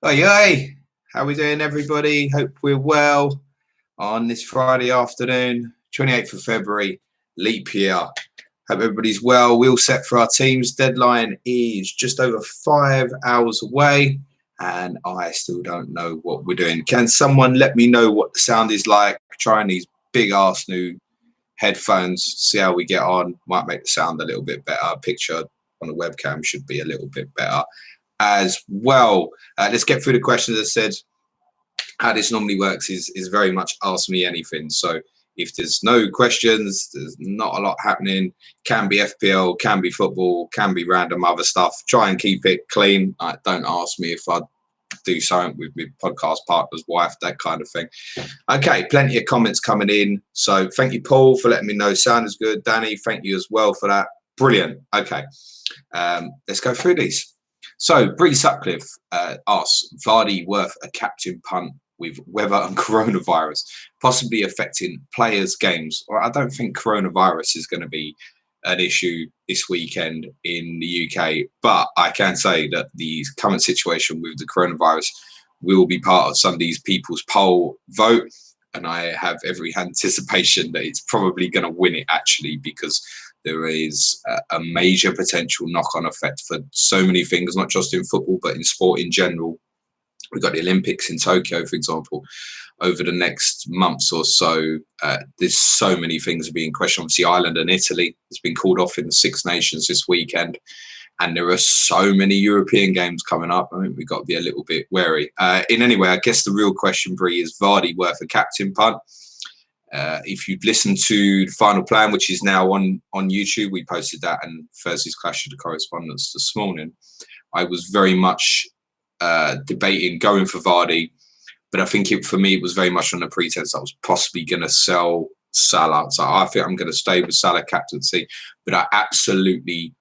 Hey, how we doing, everybody? Hope we're well on this Friday afternoon, 28th of February, leap year. Hope everybody's well. We're all set for our team's deadline is just over 5 hours away, and I still don't know what we're doing. Can someone let me know what the sound is like? Trying these big ass new headphones, see how we get on. Might make the sound a little bit better. Picture on the webcam should be a little bit better as well. Let's get through the questions. As I said, how this normally works is very much ask me anything. So if there's no questions, there's not a lot happening. Can be FPL, can be football, can be random other stuff. Try and keep it clean. Don't ask me if I do something with my podcast partner's wife, that kind of thing. Okay, plenty of comments coming in. So thank you, Paul, for letting me know sound is good. Danny, thank you as well for that. Brilliant. Okay, let's go through these. So Bree Sutcliffe asks, Vardy worth a captain punt with weather and coronavirus possibly affecting players' games? Or I don't think coronavirus is going to be an issue this weekend in the UK, but I can say that the current situation with the coronavirus will be part of Sunday's People's Poll vote, and I have every anticipation that it's probably going to win it, actually, because there is a major potential knock-on effect for so many things, not just in football, but in sport in general. We've got the Olympics in Tokyo, for example, over the next months or so. There's so many things being questioned. Obviously, Ireland and Italy has been called off in the Six Nations this weekend. And there are so many European games coming up. I think we've got to be a little bit wary. In any way, I guess the real question, Bree, is Vardy worth a captain punt? If you'd listened to the final plan, which is now on YouTube, we posted that in Thursday's Clash of the Correspondents this morning. I was very much debating going for Vardy, but I think for me it was very much on the pretense I was possibly going to sell Salah. So I think I'm going to stay with Salah captaincy, but I absolutely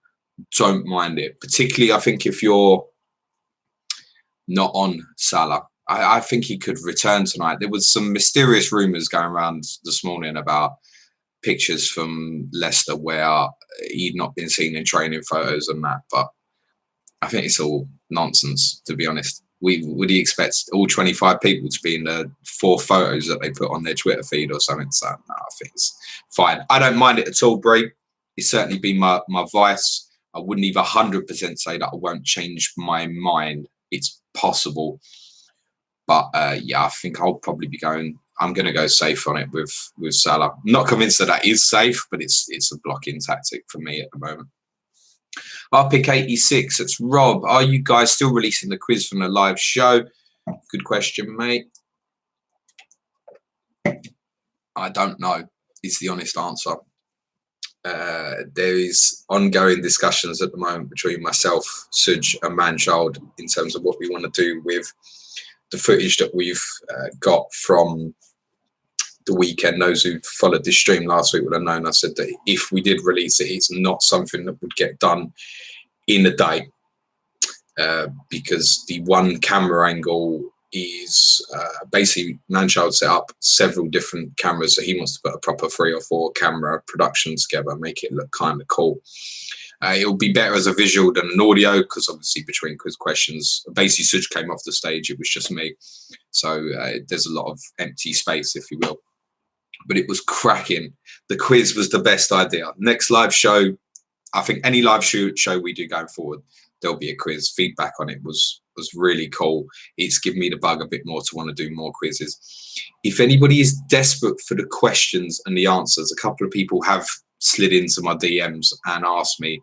don't mind it. Particularly, I think if you're not on Salah, I think he could return tonight. There was some mysterious rumours going around this morning about pictures from Leicester where he'd not been seen in training photos and that, but I think it's all nonsense, to be honest. Would you expect all 25 people to be in the 4 photos that they put on their Twitter feed or something? So no, I think it's fine. I don't mind it at all, Brie. It's certainly been my vice. I wouldn't even 100% say that I won't change my mind. It's possible. But yeah, I think I'll probably be going. I'm going to go safe on it with Salah. I'm not convinced that is safe, but it's a blocking tactic for me at the moment. RPick 86. It's Rob. Are you guys still releasing the quiz from the live show? Good question, mate. I don't know. Is the honest answer. There is ongoing discussions at the moment between myself, Suj, and Manchild in terms of what we want to do with the footage that we've got from the weekend. Those who followed this stream last week would have known I said that if we did release it, it's not something that would get done in a day because the one camera angle is basically Manchild set up several different cameras, so he wants to put a proper 3 or 4 camera production together, make it look kind of cool. It'll be better as a visual than an audio because obviously between quiz questions, basically Suj came off the stage, it was just me. So there's a lot of empty space, if you will. But it was cracking. The quiz was the best idea. Next live show, I think any live show we do going forward, there'll be a quiz. Feedback on it was really cool. It's given me the bug a bit more to want to do more quizzes. If anybody is desperate for the questions and the answers, a couple of people have slid into my DMs and asked me,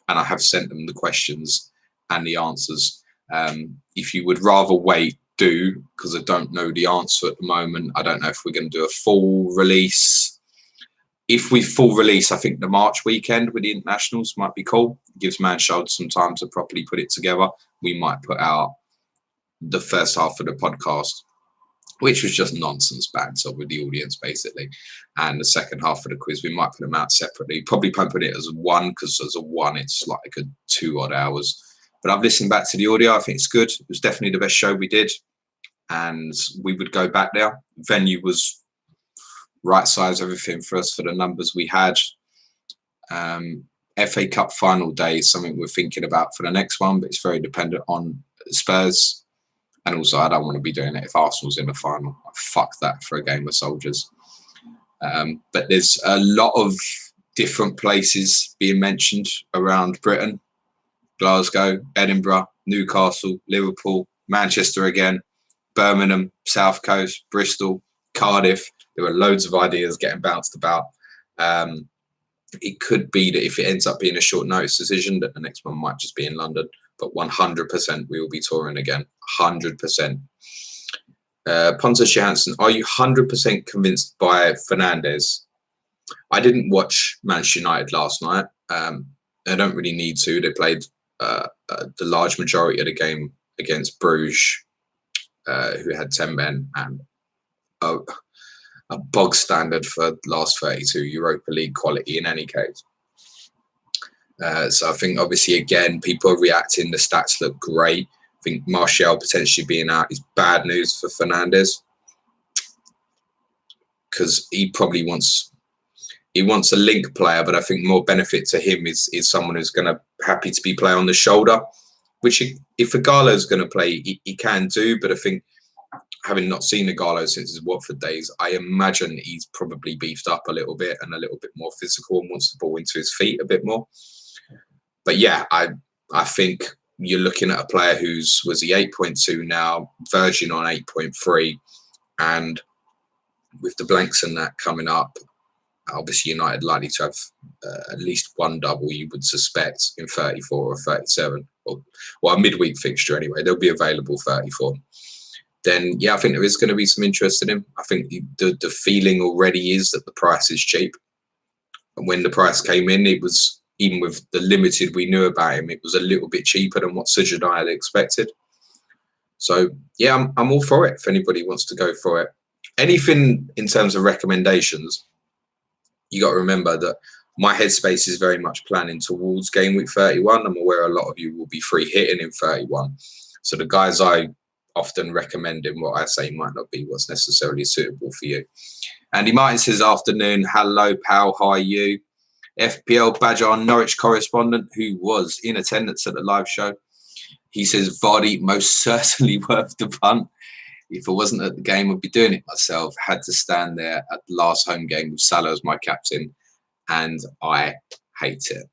and I have sent them the questions and the answers. If you would rather wait, do, because I don't know the answer at the moment. I don't know if we're going to do a full release. If we full release, I think the March weekend with the internationals might be cool. It gives Manchild some time to properly put it together. We might put out the first half of the podcast, which was just nonsense banter with the audience, basically. And the second half of the quiz, we might put them out separately. Probably put it as one, because as a one, it's like a 2 odd hours. But I've listened back to the audio. I think it's good. It was definitely the best show we did. And we would go back there. Venue was right size, everything for us for the numbers we had. FA Cup final day is something we're thinking about for the next one, but it's very dependent on Spurs. And also, I don't want to be doing it if Arsenal's in the final. Fuck that for a game of soldiers. But there's a lot of different places being mentioned around Britain. Glasgow, Edinburgh, Newcastle, Liverpool, Manchester again, Birmingham, South Coast, Bristol, Cardiff. There were loads of ideas getting bounced about. It could be that if it ends up being a short notice decision, that the next one might just be in London. But 100% we will be touring again. 100%. Pontus Johansson, are you 100% convinced by Fernandes? I didn't watch Manchester United last night. I don't really need to. They played the large majority of the game against Bruges, who had 10 men and a bog standard for last 32 Europa League quality in any case. So I think obviously again people are reacting. The stats look great. I think Martial potentially being out is bad news for Fernandes because he probably wants a link player, but I think more benefit to him is someone who's going to happy to be play on the shoulder, which if Ighalo's going to play, he can do. But I think having not seen Ighalo since his Watford days, I imagine he's probably beefed up a little bit and a little bit more physical and wants the ball into his feet a bit more. But yeah, I think you're looking at a player was he 8.2 now, verging on 8.3, and with the blanks and that coming up, obviously United likely to have at least one double, you would suspect, in 34 or 37, or a midweek fixture anyway. They'll be available 34. Then, yeah, I think there is going to be some interest in him. I think the feeling already is that the price is cheap. And when the price came in, it was, even with the limited we knew about him, it was a little bit cheaper than what Suja and I had expected. So, yeah, I'm all for it if anybody wants to go for it. Anything in terms of recommendations, you got to remember that my headspace is very much planning towards game week 31. I'm aware a lot of you will be free hitting in 31. So the guys I often recommend in what I say might not be what's necessarily suitable for you. Andy Martin says, afternoon. Hello, pal. How are you? FPL Badger, Norwich correspondent who was in attendance at the live show. He says, Vardy most certainly worth the punt. If I wasn't at the game, I'd be doing it myself. Had to stand there at the last home game with Salah as my captain, and I hate it.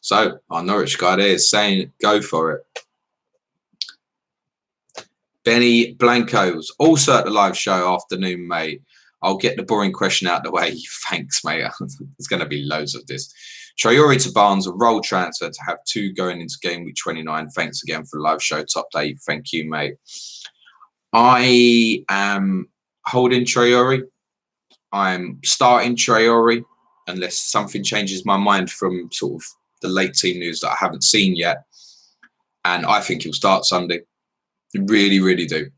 So our Norwich guy there is saying, go for it. Benny Blanco's also at the live show. Afternoon, mate. I'll get the boring question out of the way. Thanks, mate. There's going to be loads of this. Traore to Barnes, a roll transfer to have two going into game week 29. Thanks again for the live show. Top day. Thank you, mate. I am holding Traore. I'm starting Traore unless something changes my mind from sort of the late team news that I haven't seen yet. And I think he'll start Sunday. Really, really do.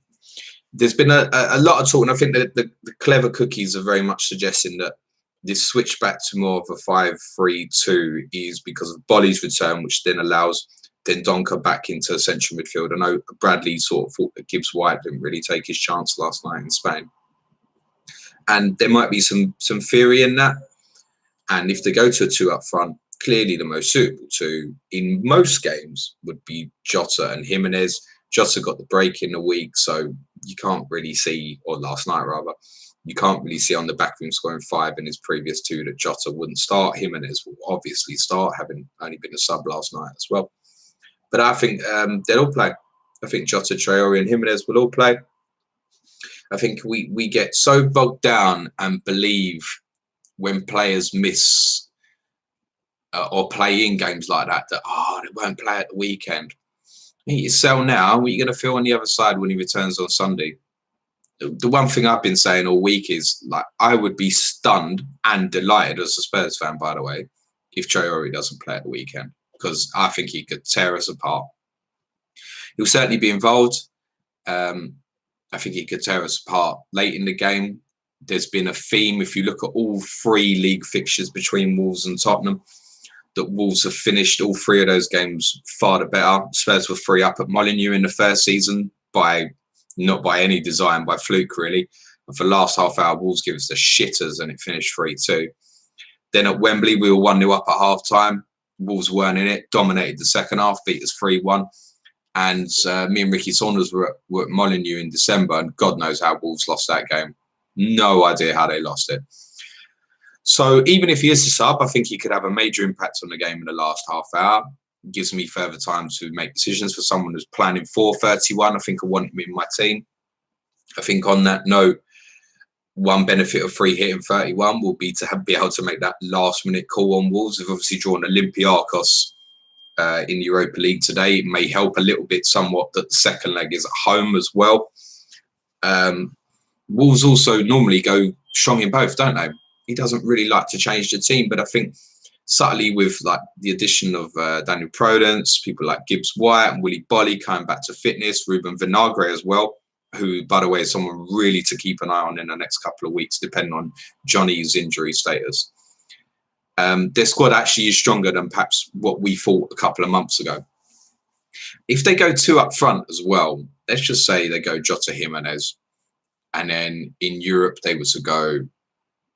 There's been a lot of talk, and I think that the clever cookies are very much suggesting that this switch back to more of a 5-3-2 is because of Bolly's return, which then allows Dendoncker back into central midfield. I know Bradley sort of thought that Gibbs White didn't really take his chance last night in Spain. And there might be some theory in that. And if they go to a two up front, clearly the most suitable two in most games would be Jota and Jimenez. Jota got the break in the week, so you can't really see, or last night rather, you can't really see on the back of him scoring 5 in his previous 2 that Jota wouldn't start. Jimenez will obviously start, having only been a sub last night as well. But I think they'll all play. I think Jota, Traore and Jimenez will all play. I think we get so bogged down and believe when players miss or play in games like that, they won't play at the weekend. You sell now, what are you going to feel on the other side when he returns on Sunday? The one thing I've been saying all week is, like, I would be stunned and delighted as a Spurs fan, by the way, if Traore doesn't play at the weekend, because I think he could tear us apart. He'll certainly be involved. I think he could tear us apart late in the game. There's been a theme, if you look at all 3 league fixtures between Wolves and Tottenham, that Wolves have finished all 3 of those games far the better. Spurs were 3 up at Molineux in the first season, not by any design, by fluke really. And for the last half hour, Wolves give us the shitters and it finished 3-2. Then at Wembley, we were 1-0 up at half time. Wolves weren't in it, dominated the second half, beat us 3-1. And me and Ricky Saunders were at Molineux in December, and God knows how Wolves lost that game. No idea how they lost it. So even if he is a sub, I think he could have a major impact on the game in the last half hour. It gives me further time to make decisions. For someone who's planning for 31, I think I want him in my team. I think on that note, one benefit of free hitting 31 will be to be able to make that last minute call on Wolves. We've obviously drawn Olympiacos in the Europa League today. It may help a little bit somewhat that the second leg is at home as well. Wolves also normally go strong in both, don't they? He doesn't really like to change the team, but I think subtly with like the addition of Daniel Prudence, people like Gibbs White and Willy Bolly coming back to fitness, Ruben Vinagre as well, who, by the way, is someone really to keep an eye on in the next couple of weeks, depending on Johnny's injury status. Their squad actually is stronger than perhaps what we thought a couple of months ago. If they go two up front as well, let's just say they go Jota Jimenez, and then in Europe they were to go,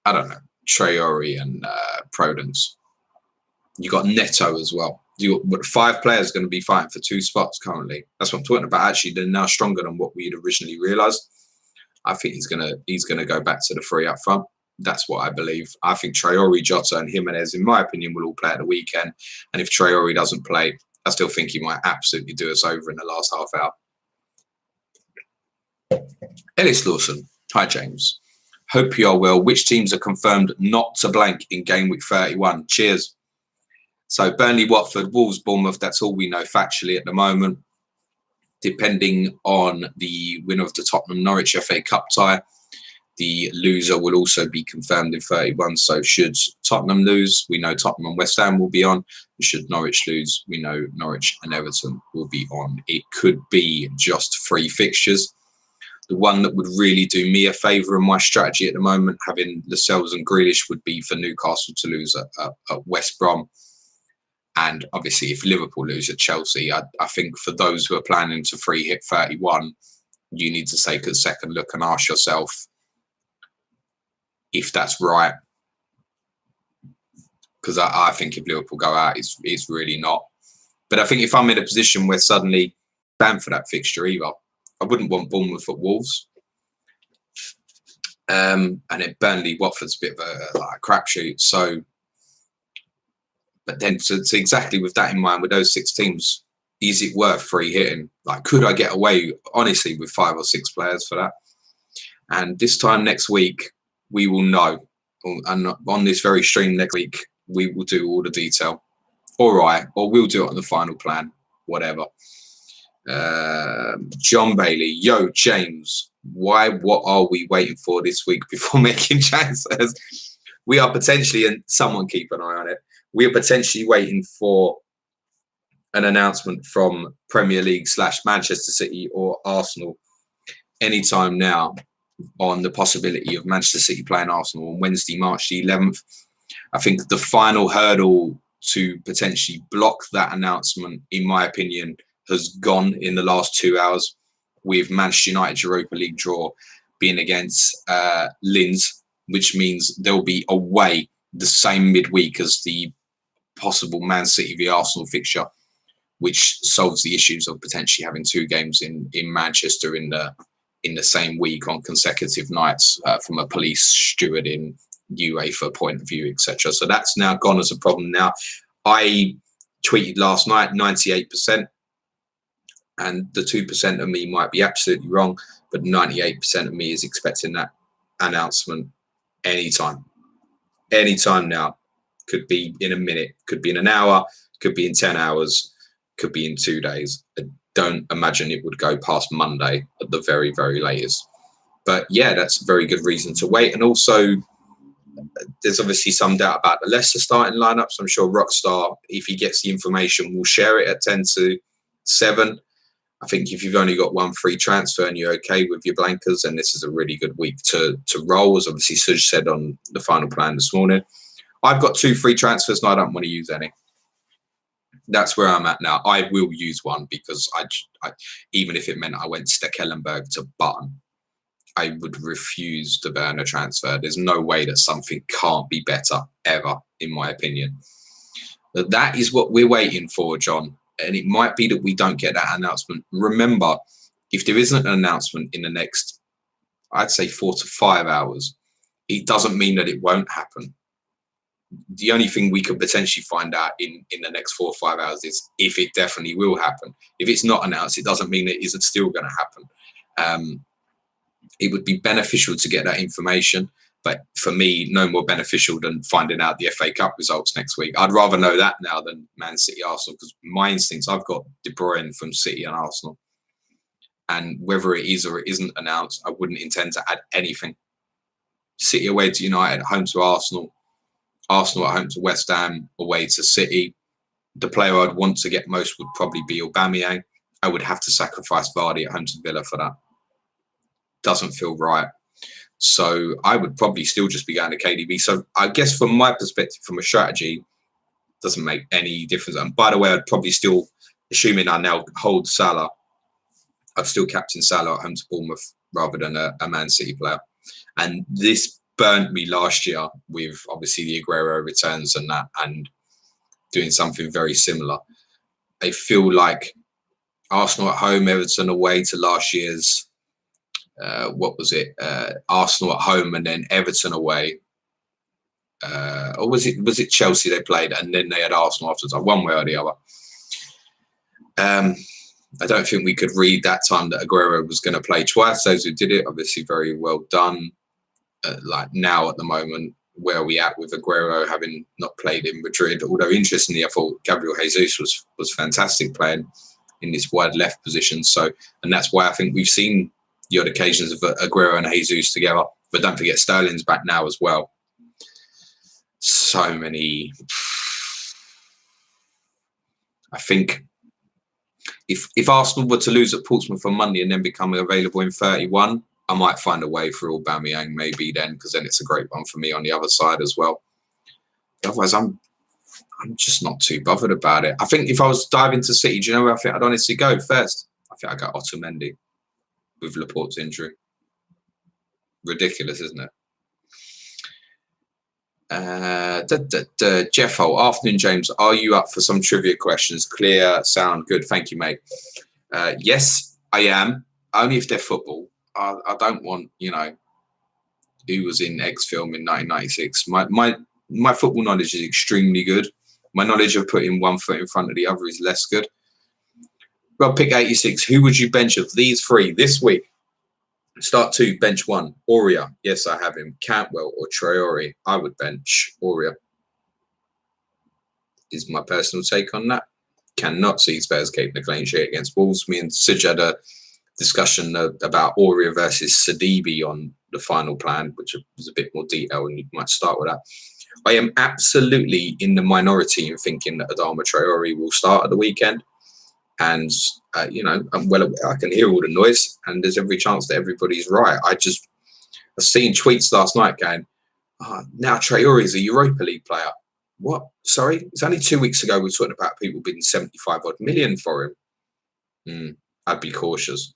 I don't know, Traore and Prudence. You got Neto as well. You got 5 players going to be fighting for 2 spots currently. That's what I'm talking about. Actually, they're now stronger than what we had originally realised. I think he's gonna go back to the 3 up front. That's what I believe. I think Traore, Jota, and Jimenez, in my opinion, will all play at the weekend. And if Traore doesn't play, I still think he might absolutely do us over in the last half hour. Ellis Lawson. Hi, James. Hope you are well. Which teams are confirmed not to blank in game week 31? Cheers. So Burnley, Watford, Wolves, Bournemouth, that's all we know factually at the moment. Depending on the winner of the Tottenham Norwich FA Cup tie, the loser will also be confirmed in 31. So should Tottenham lose, we know Tottenham and West Ham will be on. Should Norwich lose, we know Norwich and Everton will be on. It could be just 3 fixtures. The one that would really do me a favour in my strategy at the moment, having Lascelles and Grealish, would be for Newcastle to lose at West Brom. And obviously, if Liverpool lose at Chelsea, I think for those who are planning to free hit 31, you need to take a second look and ask yourself if that's right. Because I think if Liverpool go out, it's really not. But I think if I'm in a position where suddenly ban for that fixture either, I wouldn't want Bournemouth at Wolves. And then Burnley, Watford's a bit of a crapshoot. So, but then to exactly with that in mind, with those 6 teams, is it worth free hitting? Like, could I get away, honestly, with 5 or 6 players for that? And this time next week, we will know. And on this very stream next week, we will do all the detail. Or we'll do it on the final plan, whatever. John Bailey, yo, James, what are we waiting for this week before making transfers? We are potentially, and someone keep an eye on it, we are potentially waiting for an announcement from Premier League / Manchester City or Arsenal anytime now on the possibility of Manchester City playing Arsenal on Wednesday, March the 11th. I think the final hurdle to potentially block that announcement, in my opinion, has gone in the last 2 hours, with Manchester United Europa League draw being against Linz, which means they'll be away the same midweek as the possible Man City v Arsenal fixture, which solves the issues of potentially having 2 games in Manchester in the same week on consecutive nights from a police steward in UEFA point of view, etc. So that's now gone as a problem. Now, I tweeted last night 98%. And the 2% of me might be absolutely wrong, but 98% of me is expecting that announcement anytime. Anytime now. Could be in a minute, could be in an hour, could be in 10 hours, could be in 2 days. I don't imagine it would go past Monday at the very, very latest. But yeah, that's a very good reason to wait. And also, there's obviously some doubt about the Leicester starting lineups. I'm sure Rockstar, if he gets the information, will share it at 10 to 7. I think if you've only got 1 free transfer and you're okay with your blankers, then this is a really good week to roll, as obviously Suj said on the final plan this morning. I've got 2 free transfers and I don't want to use any. That's where I'm at now. I will use one because I even if it meant I went Stekelenburg to Button, I would refuse the Werner transfer. There's no way that something can't be better ever, in my opinion. But that is what we're waiting for, John. and it might be that we don't get that announcement. Remember, if there isn't an announcement in the next, I'd say 4 to 5 hours, it doesn't mean that it won't happen. The only thing we could potentially find out in the next 4 or 5 hours is if it definitely will happen. If it's not announced, it doesn't mean it isn't still going to happen. It would be beneficial to get that information, but for me, no more beneficial than finding out the FA Cup results next week. I'd rather know that now than Man City Arsenal, because my instincts, I've got De Bruyne from City and Arsenal, and whether it is or it isn't announced, I wouldn't intend to add anything. City away to United, home to Arsenal. Arsenal at home to West Ham, away to City. The player I'd want to get most would probably be Aubameyang. I would have to sacrifice Vardy at home to Villa for that. Doesn't feel right. So I would probably still just be going to KDB. So I guess from my perspective, from a strategy, doesn't make any difference. And by the way, I'd probably still, assuming I now hold Salah, I'd still captain Salah at home to Bournemouth rather than a Man City player. And this burnt me last year with obviously the Aguero returns and that, and doing something very similar. I feel like Arsenal at home, Everton away to last year's, Arsenal at home and then Everton away. Or was it Chelsea they played and then they had Arsenal afterwards? One way or the other. I don't think we could read that time that Aguero was going to play twice. Those who did it, obviously very well done. Like now at the moment, where are we at with Aguero having not played in Madrid? Although interestingly, I thought Gabriel Jesus was fantastic playing in this wide left position. So, and that's why I think we've seen the odd occasions of Aguero and Jesus together. But don't forget Sterling's back now as well. So many. I think if Arsenal were to lose at Portsmouth on Monday and then become available in 31, I might find a way for Aubameyang maybe then, because then it's a great one for me on the other side as well. Otherwise, I'm just not too bothered about it. I think if I was diving to City, do you know where I think I'd honestly go first? I think I'd go Otamendi with Laporte's injury. Ridiculous, isn't it? Jeff Holt, afternoon, James. Are you up for some trivia questions? Clear, sound good. Thank you, mate. Yes, I am. Only if they're football. I don't want, who was in X film in 1996. My football knowledge is extremely good. My knowledge of putting one foot in front of the other is less good. Well, pick 86. Who would you bench of these three this week? Start 2, bench 1. Aurier. Yes, I have him. Cantwell or Traore. I would bench Aurier. Is my personal take on that. Cannot see Spurs keeping a clean sheet against Wolves. Me and Suj had a discussion about Aurier versus Sidibe on the final plan, which was a bit more detailed, and you might start with that. I am absolutely in the minority in thinking that Adama Traore will start at the weekend. And, I'm well aware, I can hear all the noise, and there's every chance that everybody's right. I've seen tweets last night going, now Traore is a Europa League player. What? Sorry? It's only 2 weeks ago we were talking about people bidding 75 odd million for him. I'd be cautious.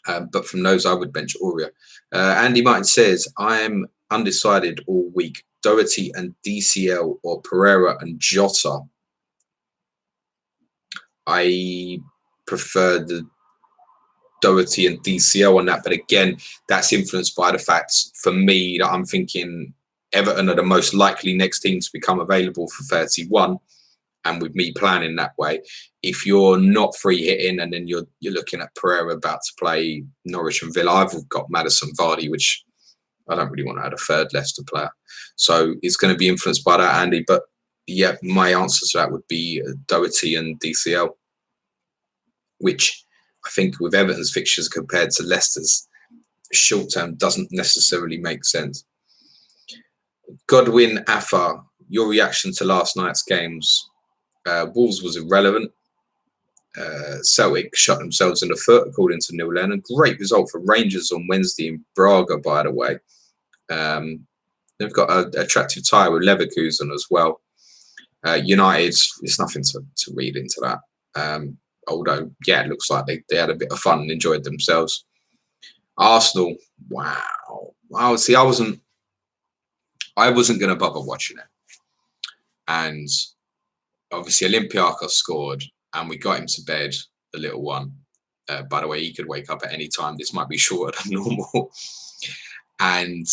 But from those, I would bench Aurier. Andy Martin says, I am undecided all week. Doherty and DCL or Pereira and Jota. I prefer the Doherty and DCL on that. But again, that's influenced by the fact, for me, that I'm thinking Everton are the most likely next team to become available for 31. And with me planning that way, if you're not free hitting and then you're looking at Pereira about to play Norwich and Villa, I've got Maddison, Vardy, which I don't really want to add a third Leicester player. So it's going to be influenced by that, Andy. But yeah, my answer to that would be Doherty and DCL, which I think with Everton's fixtures compared to Leicester's short term doesn't necessarily make sense. Godwin Afa, your reaction to last night's games? Wolves was irrelevant. Celtic shot themselves in the foot, according to Neil Lennon. Great result for Rangers on Wednesday in Braga, by the way. They've got an attractive tie with Leverkusen as well. United, there's nothing to read into that. Although, yeah, it looks like they had a bit of fun and enjoyed themselves. Arsenal, wow. See, I wasn't going to bother watching it. And obviously Olympiacos scored and we got him to bed, the little one. By the way, he could wake up at any time. This might be shorter than normal. And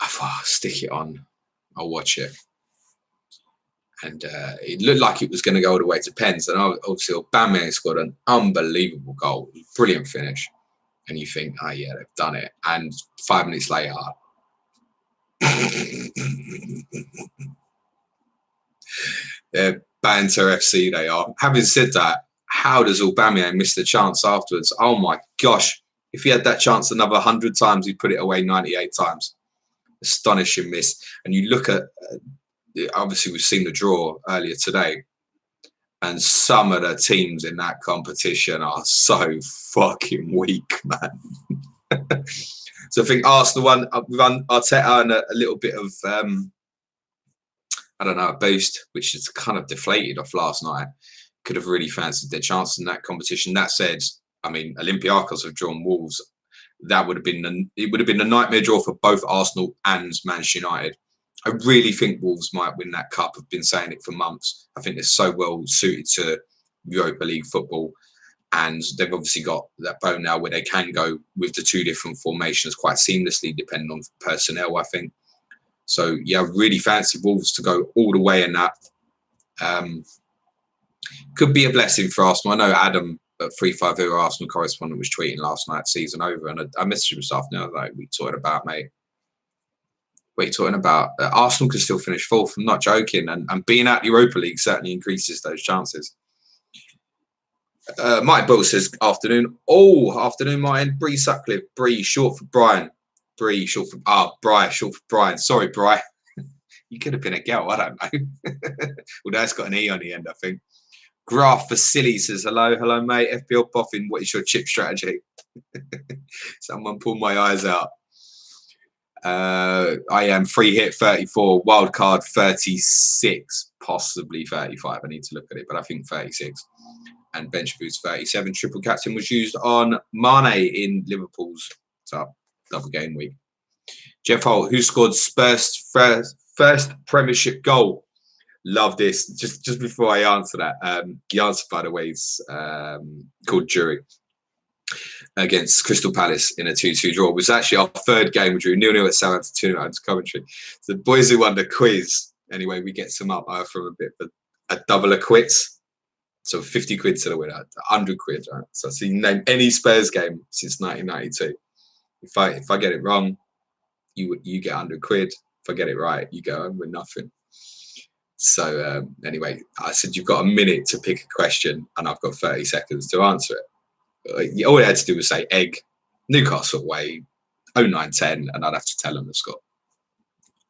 I thought, oh, stick it on. I'll watch it. And it looked like it was going to go all the way to pens. And obviously, Aubameyang scored an unbelievable goal. Brilliant finish. And you think, oh, yeah, they've done it. And 5 minutes later, they're banter FC, they are. Having said that, how does Aubameyang miss the chance afterwards? Oh, my gosh. If he had that chance another 100 times, he'd put it away 98 times. Astonishing miss. And you look at... obviously, we've seen the draw earlier today, and some of the teams in that competition are so fucking weak, man. So I think Arsenal won with Arteta and a little bit of, I don't know, a boost, which is kind of deflated off last night. Could have really fancied their chance in that competition. That said, I mean, Olympiacos have drawn Wolves. That would have been a nightmare draw for both Arsenal and Manchester United. I really think Wolves might win that cup. I've been saying it for months. I think they're so well suited to Europa League football. And they've obviously got that bone now where they can go with the two different formations quite seamlessly, depending on personnel, I think. So, yeah, I really fancy Wolves to go all the way in that. Could be a blessing for Arsenal. I know Adam at 350 Arsenal correspondent was tweeting last night, season over. And I messaged him this afternoon, like, what are you talking about, mate? What are you talking about? Arsenal can still finish fourth. I'm not joking. And being out the Europa League certainly increases those chances. Mike Bill says, afternoon. Oh, afternoon, Martin. Bree Sutcliffe. Bree, short for Brian. Bree, short for... Bri, short for Brian. Sorry, Bri. You could have been a girl. I don't know. Although it's got an E on the end, I think. Graph Vasily says, hello. Hello, mate. FPL Boffin, what is your chip strategy? Someone pulled my eyes out. I am free hit 34, wild card 36, possibly 35. I need to look at it, but I think 36. And bench boost 37. Triple captain was used on Mane in Liverpool's double game week. Jeff Holt, who scored Spurs' first Premiership goal? Love this. Just before I answer that, the answer, by the way, is called Jury. Against Crystal Palace in a 2-2 draw. It was actually our third game. We drew 0-0 at Southampton, 2-0 at Coventry. So the boys who won the quiz, anyway, we get some up from a bit, but a double of quits. So 50 quid to the winner, 100 quid, right? So you name any Spurs game since 1992. If I get it wrong, you get 100 quid. If I get it right, you go home with nothing. So anyway, I said, you've got a minute to pick a question and I've got 30 seconds to answer it. All I had to do was say egg, Newcastle away, 09-10, and I'd have to tell them the score.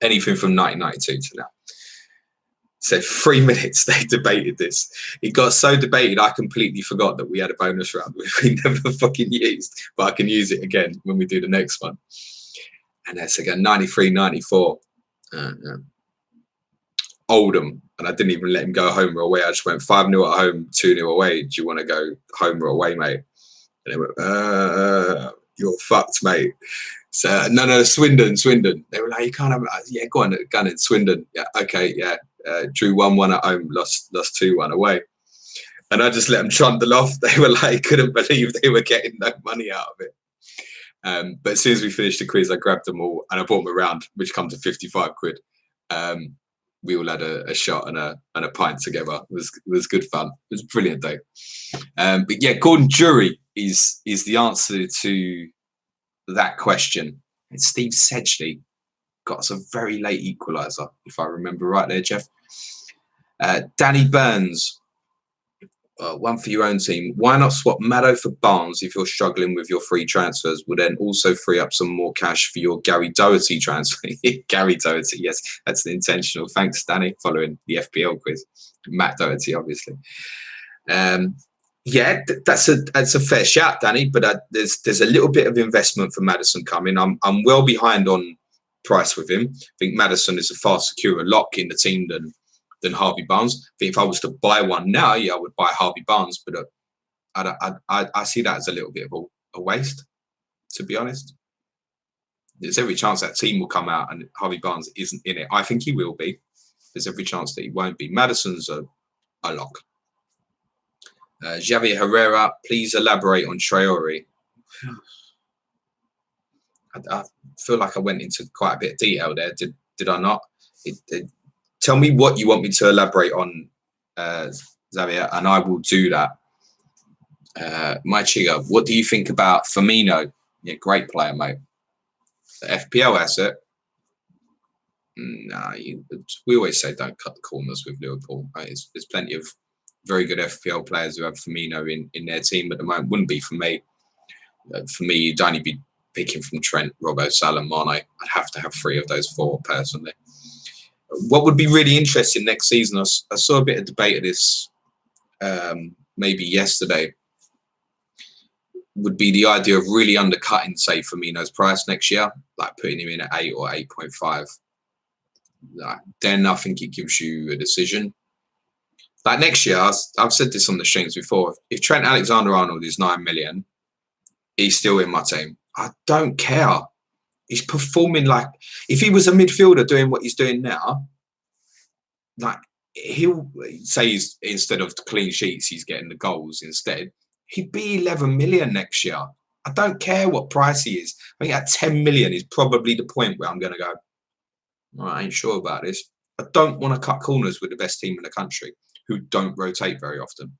Anything from 1992 to now. So 3 minutes they debated this. It got so debated, I completely forgot that we had a bonus round which we never fucking used, but I can use it again when we do the next one. And that's again 93-94. Oldham, and I didn't even let him go home or away. I just went 5-0 at home, 2-0 away. Do you want to go home or away, mate? And they went, you're fucked, mate. So, no, Swindon. They were like, you can't have, yeah, go on, Swindon. Yeah, okay, yeah. Drew 1-1 at home, lost 2-1 away. And I just let them trundle off. They were like, couldn't believe they were getting no money out of it. But as soon as we finished the quiz, I grabbed them all and I bought them around, which comes to 55 quid. We all had a shot and a pint together. It was good fun. It was a brilliant day. But yeah, Gordon Jury is the answer to that question. And Steve Sedgley got us a very late equaliser, if I remember right there, Jeff. Danny Burns, one for your own team. Why not swap Maddo for Barnes if you're struggling with your free transfers? Would then also free up some more cash for your Gary Doherty transfer. Gary Doherty, yes, that's intentional. Thanks, Danny, following the FPL quiz. Matt Doherty, obviously. Yeah, that's a fair shout, Danny. But there's a little bit of investment for Maddison coming. I'm well behind on price with him. I think Maddison is a far securer lock in the team than Harvey Barnes. I think if I was to buy one now, yeah, I would buy Harvey Barnes, but I see that as a little bit of a waste, to be honest. There's every chance that team will come out and Harvey Barnes isn't in it. I think he will be. There's every chance that he won't be. Maddison's a lock. Javier Herrera, please elaborate on Traore. I feel like I went into quite a bit of detail there. Did I not? Tell me what you want me to elaborate on, Xavier, and I will do that. My Chiga, what do you think about Firmino? Yeah, great player, mate. The FPL asset. Nah, we always say don't cut the corners with Liverpool. Right? There's plenty of very good FPL players who have Firmino in their team at the moment. Wouldn't be for me. For me, you'd only be picking from Trent, Robbo, Salah, Mane. I'd have to have 3 of those 4 personally. What would be really interesting next season, I saw a bit of debate of this maybe yesterday, would be the idea of really undercutting, say, Firmino's price next year, like putting him in at 8 or 8.5. Then I think it gives you a decision. Like next year, I've said this on the streams before, if Trent Alexander-Arnold is 9 million, he's still in my team. I don't care. He's performing like, if he was a midfielder doing what he's doing now, like he'll say he's, instead of clean sheets, he's getting the goals instead. He'd be 11 million next year. I don't care what price he is. I think at 10 million is probably the point where I'm going to go, oh, I ain't sure about this. I don't want to cut corners with the best team in the country who don't rotate very often.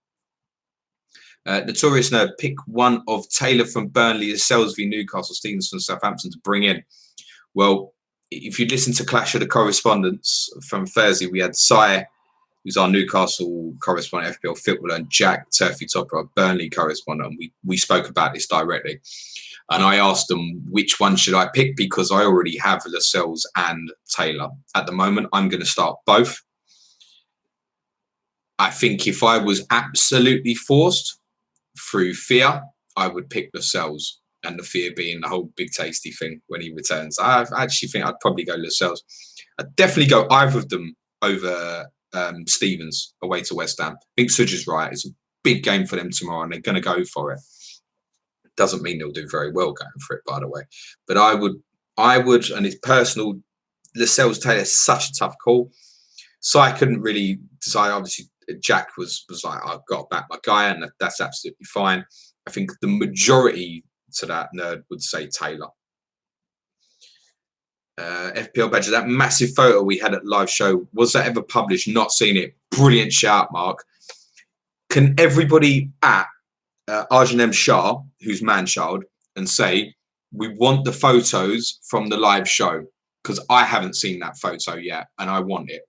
Notorious Nerd, pick one of Taylor from Burnley, Lascelles v Newcastle, Stevens from Southampton to bring in. Well, if you listen to Clash of the Correspondents from Thursday, we had Sai, who's our Newcastle correspondent, FPL Footballer, and Jack Turfy Topper, our Burnley correspondent. And we spoke about this directly. And I asked them, which one should I pick? Because I already have Lascelles and Taylor. At the moment, I'm going to start both. I think if I was absolutely forced through fear, I would pick Lascelles, and the fear being the whole Big Tasty thing when he returns. I actually think I'd probably go Lascelles. I'd definitely go either of them over Stevens away to West Ham. I think Sudge is right. It's a big game for them tomorrow, and they're going to go for it. Doesn't mean they'll do very well going for it, by the way. But I would, and it's personal. Lascelles Taylor is such a tough call. So I couldn't really decide. Obviously, Jack was like, I've got to back my guy, and that's absolutely fine. I think the majority to that nerd would say Taylor. FPL Badger, that massive photo we had at live show, was that ever published? Not seen it. Brilliant shout, Mark. Can everybody at Arjun M. Shah, who's man-child, and say, we want the photos from the live show, because I haven't seen that photo yet, and I want it.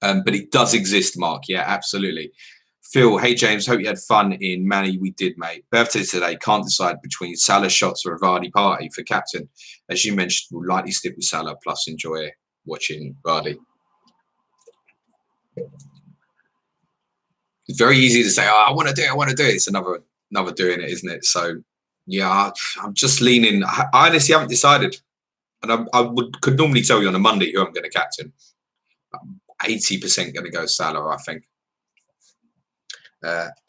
But it does exist, Mark. Yeah, absolutely. Phil, hey, James, hope you had fun in Manny. We did, mate. Birthday today. Can't decide between Salah shots or a Vardy party for captain. As you mentioned, we'll likely stick with Salah, plus enjoy watching Vardy. It's very easy to say, oh, I want to do it, I want to do it. It's another doing it, isn't it? So, yeah, I'm just leaning. I honestly haven't decided. And could normally tell you on a Monday who I'm going to captain. 80% going to go Salah, I think.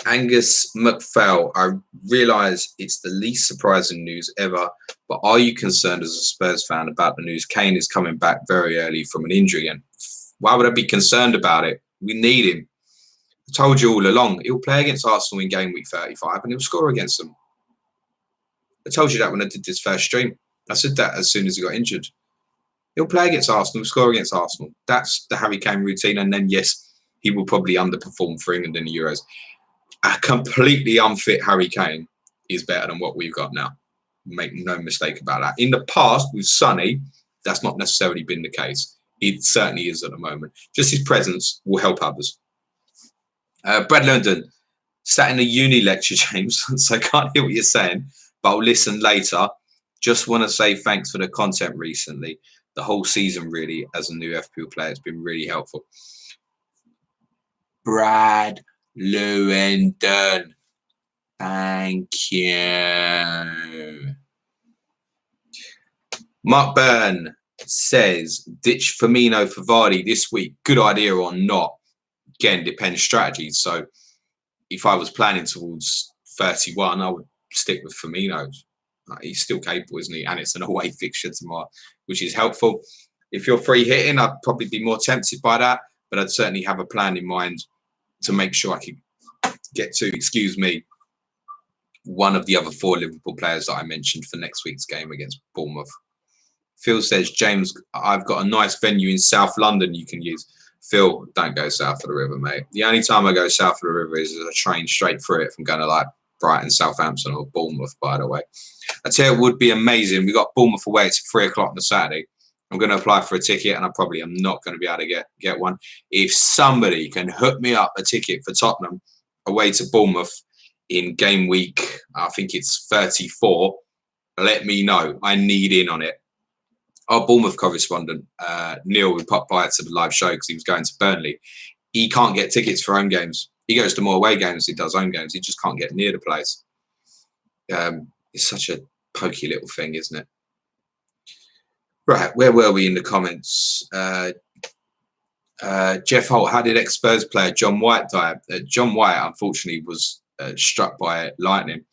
Angus McPhail, I realise it's the least surprising news ever, but are you concerned as a Spurs fan about the news Kane is coming back very early from an injury? And why would I be concerned about it? We need him. I told you all along, he'll play against Arsenal in game week 35 and he'll score against them. I told you that when I did this first stream. I said that as soon as he got injured. He'll play against Arsenal, score against Arsenal. That's the Harry Kane routine. And then, yes, he will probably underperform for England in the Euros. A completely unfit Harry Kane is better than what we've got now. Make no mistake about that. In the past, with Sonny, that's not necessarily been the case. It certainly is at the moment. Just his presence will help others. Brad London, sat in a uni lecture, James, so I can't hear what you're saying, but I'll listen later. Just want to say thanks for the content recently. The whole season, really, as a new FPL player, it's been really helpful. Brad Lewandon, thank you. Mark Byrne says, ditch Firmino for Vardy this week. Good idea or not? Again, depends strategy. So if I was planning towards 31, I would stick with Firmino. He's still capable, isn't he? And it's an away fixture tomorrow, which is helpful. If you're free hitting, I'd probably be more tempted by that, but I'd certainly have a plan in mind to make sure I could get to, excuse me, one of the other 4 Liverpool players that I mentioned for next week's game against Bournemouth. Phil says, James, I've got a nice venue in South London you can use. Phil, don't go south of the river, mate. The only time I go south of the river is a train straight through it from going to like Brighton, Southampton or Bournemouth, by the way. I tell you, it would be amazing. We got Bournemouth away. It's 3 o'clock on the Saturday. I'm going to apply for a ticket and I probably am not going to be able to get one. If somebody can hook me up a ticket for Tottenham away to Bournemouth in game week, I think it's 34, let me know. I need in on it. Our Bournemouth correspondent, Neil, who popped by to the live show because he was going to Burnley, he can't get tickets for home games. He goes to more away games than he does home games. He just can't get near the place. It's such a pokey little thing, isn't it? Right, where were we in the comments? Jeff Holt, how did ex-Spurs player John White die? John White, unfortunately, was struck by lightning.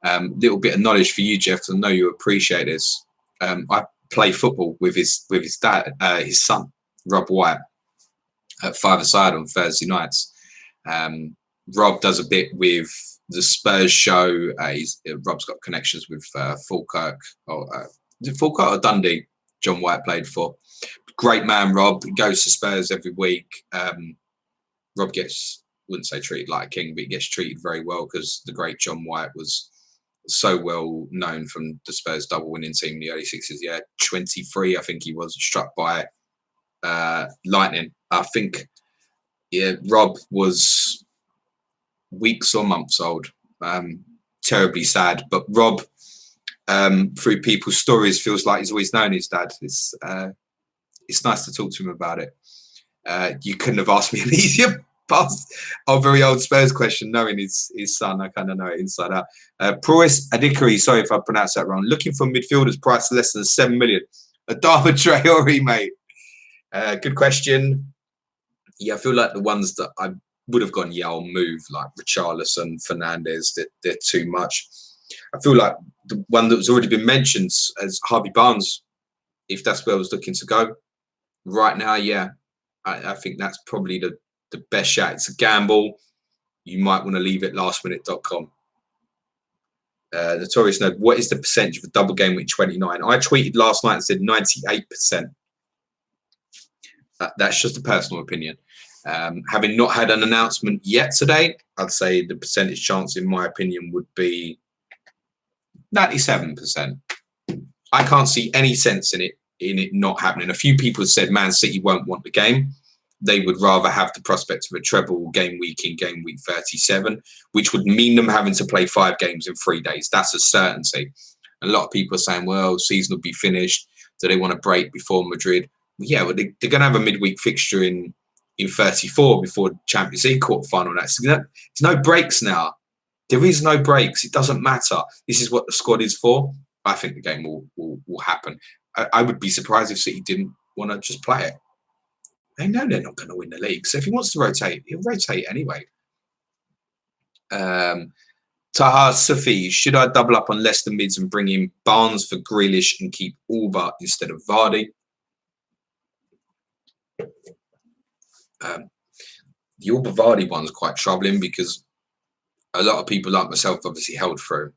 Little bit of knowledge for you, Jeff, because I know you appreciate this. I play football with his dad, his son, Rob White, at 5-a-side on Thursday nights. Rob does a bit with the Spurs show. Rob's got connections with Falkirk, is it Falkirk or Dundee? John White played for. Great man, Rob. He goes to Spurs every week. Rob gets, wouldn't say treated like a king, but he gets treated very well because the great John White was so well known from the Spurs double winning team in the early 60s. Yeah, 23, I think he was, struck by lightning. I think, yeah, Rob was weeks or months old. Terribly sad. But Rob, through people's stories, feels like he's always known his dad. It's nice to talk to him about it. You couldn't have asked me an easier past our very old Spurs question, knowing his son. I kind of know it inside out. Prois Adikari, sorry if I pronounced that wrong. Looking for midfielders priced less than 7 million. Adama Traore, mate. Good question. Yeah, I feel like the ones that I would have gone, yeah, I'll move, like Richarlison, Fernandez, they're too much. I feel like the one that was already been mentioned as Harvey Barnes, if that's where I was looking to go right now, yeah, I think that's probably the best shot. It's a gamble. You might want to leave it lastminute.com. Notorious Node, what is the percentage of a double game week 29? I tweeted last night and said 98%. That's just a personal opinion. Having not had an announcement yet today, I'd say the percentage chance, in my opinion, would be 97%. I can't see any sense in it not happening. A few people have said Man City won't want the game. They would rather have the prospect of a treble game week in game week 37, which would mean them having to play 5 games in 3 days. That's a certainty. A lot of people are saying, well, season will be finished. Do they want to break before Madrid? Yeah, well, they're going to have a midweek fixture in 34 before Champions League quarterfinal. There's no breaks now. There is no breaks. It doesn't matter. This is what the squad is for. I think the game will happen. I would be surprised if City didn't want to just play it. They know they're not going to win the league. So if he wants to rotate, he'll rotate anyway. Taha Safi, should I double up on Leicester mids and bring in Barnes for Grealish and keep Alba instead of Vardy? The Alba Vardy one's quite troubling because a lot of people like myself obviously held through.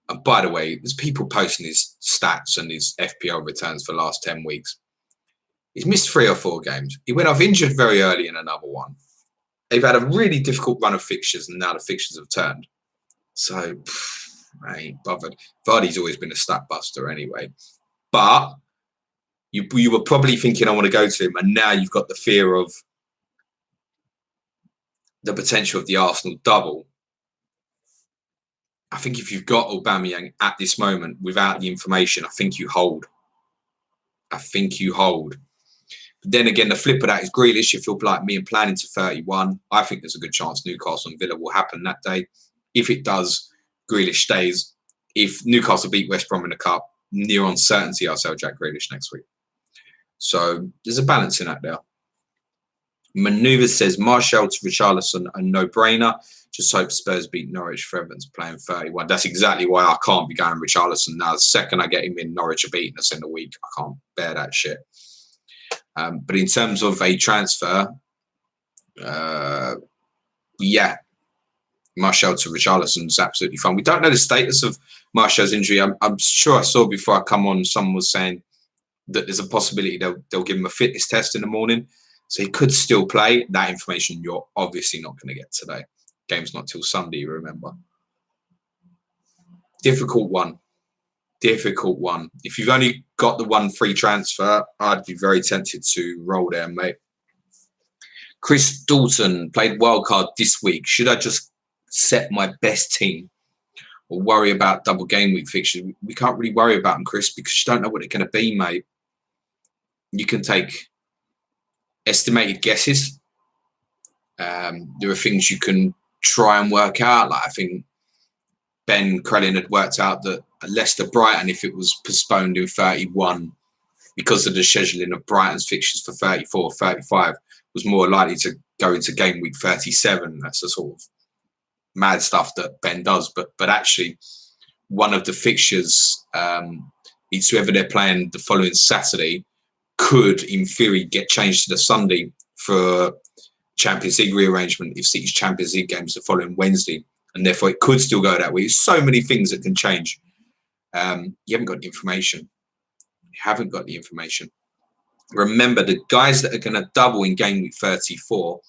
And by the way, there's people posting his stats and his FPL returns for the last 10 weeks. He's missed 3 or 4 games. He went off injured very early in another one. They've had a really difficult run of fixtures, and now the fixtures have turned. So, I ain't bothered. Vardy's always been a stat buster anyway. But you were probably thinking, I want to go to him, and now you've got the fear of the potential of the Arsenal double. I think if you've got Aubameyang at this moment without the information, I think you hold. But then again, the flip of that is Grealish. If you're like me and planning to 31, I think there's a good chance Newcastle and Villa will happen that day. If it does, Grealish stays. If Newcastle beat West Brom in the Cup, near on certainty I'll sell Jack Grealish next week. So there's a balance in that there. Manoeuvre says Martial to Richarlison a no-brainer. Just hope Spurs beat Norwich for Everton's playing 31. That's exactly why I can't be going Richarlison now. The second I get him in, Norwich are beating us in the week. I can't bear that shit. But in terms of a transfer, yeah, Martial to Richarlison is absolutely fine. We don't know the status of Martial's injury. I'm sure I saw before I come on, someone was saying that there's a possibility they'll give him a fitness test in the morning. So he could still play. That information you're obviously not going to get today. Game's not till Sunday, remember. Difficult one. Difficult one. If you've only got the one free transfer, I'd be very tempted to roll there, mate. Chris Dalton played wildcard this week. Should I just set my best team or worry about double game week fixtures? We can't really worry about them, Chris, because you don't know what it's going to be, mate. You can take estimated guesses. There are things you can try and work out. Like I think Ben Crellin had worked out that Leicester Brighton, if it was postponed in 31 because of the scheduling of Brighton's fixtures for 34, 35, was more likely to go into game week 37. That's the sort of mad stuff that Ben does. But actually, one of the fixtures, it's whoever they're playing the following Saturday, could, in theory, get changed to the Sunday for Champions League rearrangement if City's Champions League games the following Wednesday. And therefore, it could still go that way. There's so many things that can change. You haven't got the information. You haven't got the information. Remember, the guys that are going to double in game week 34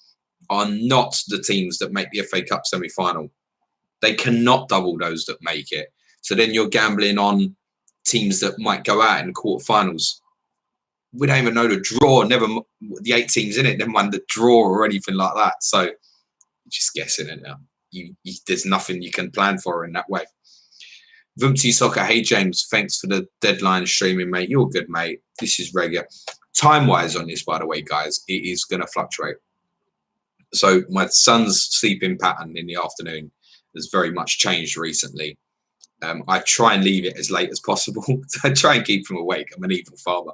are not the teams that make the FA Cup semi-final. They cannot double those that make it. So then you're gambling on teams that might go out in the quarterfinals. We don't even know the draw, never the 8 teams in it, never mind the draw or anything like that. So you're just guessing it now. There's nothing you can plan for in that way. Vumti Soccer, hey James, thanks for the deadline streaming, mate. You're good, mate. This is regular. Time-wise on this, by the way, guys, it is going to fluctuate. So my son's sleeping pattern in the afternoon has very much changed recently. I try and leave it as late as possible. I try and keep him awake. I'm an evil father.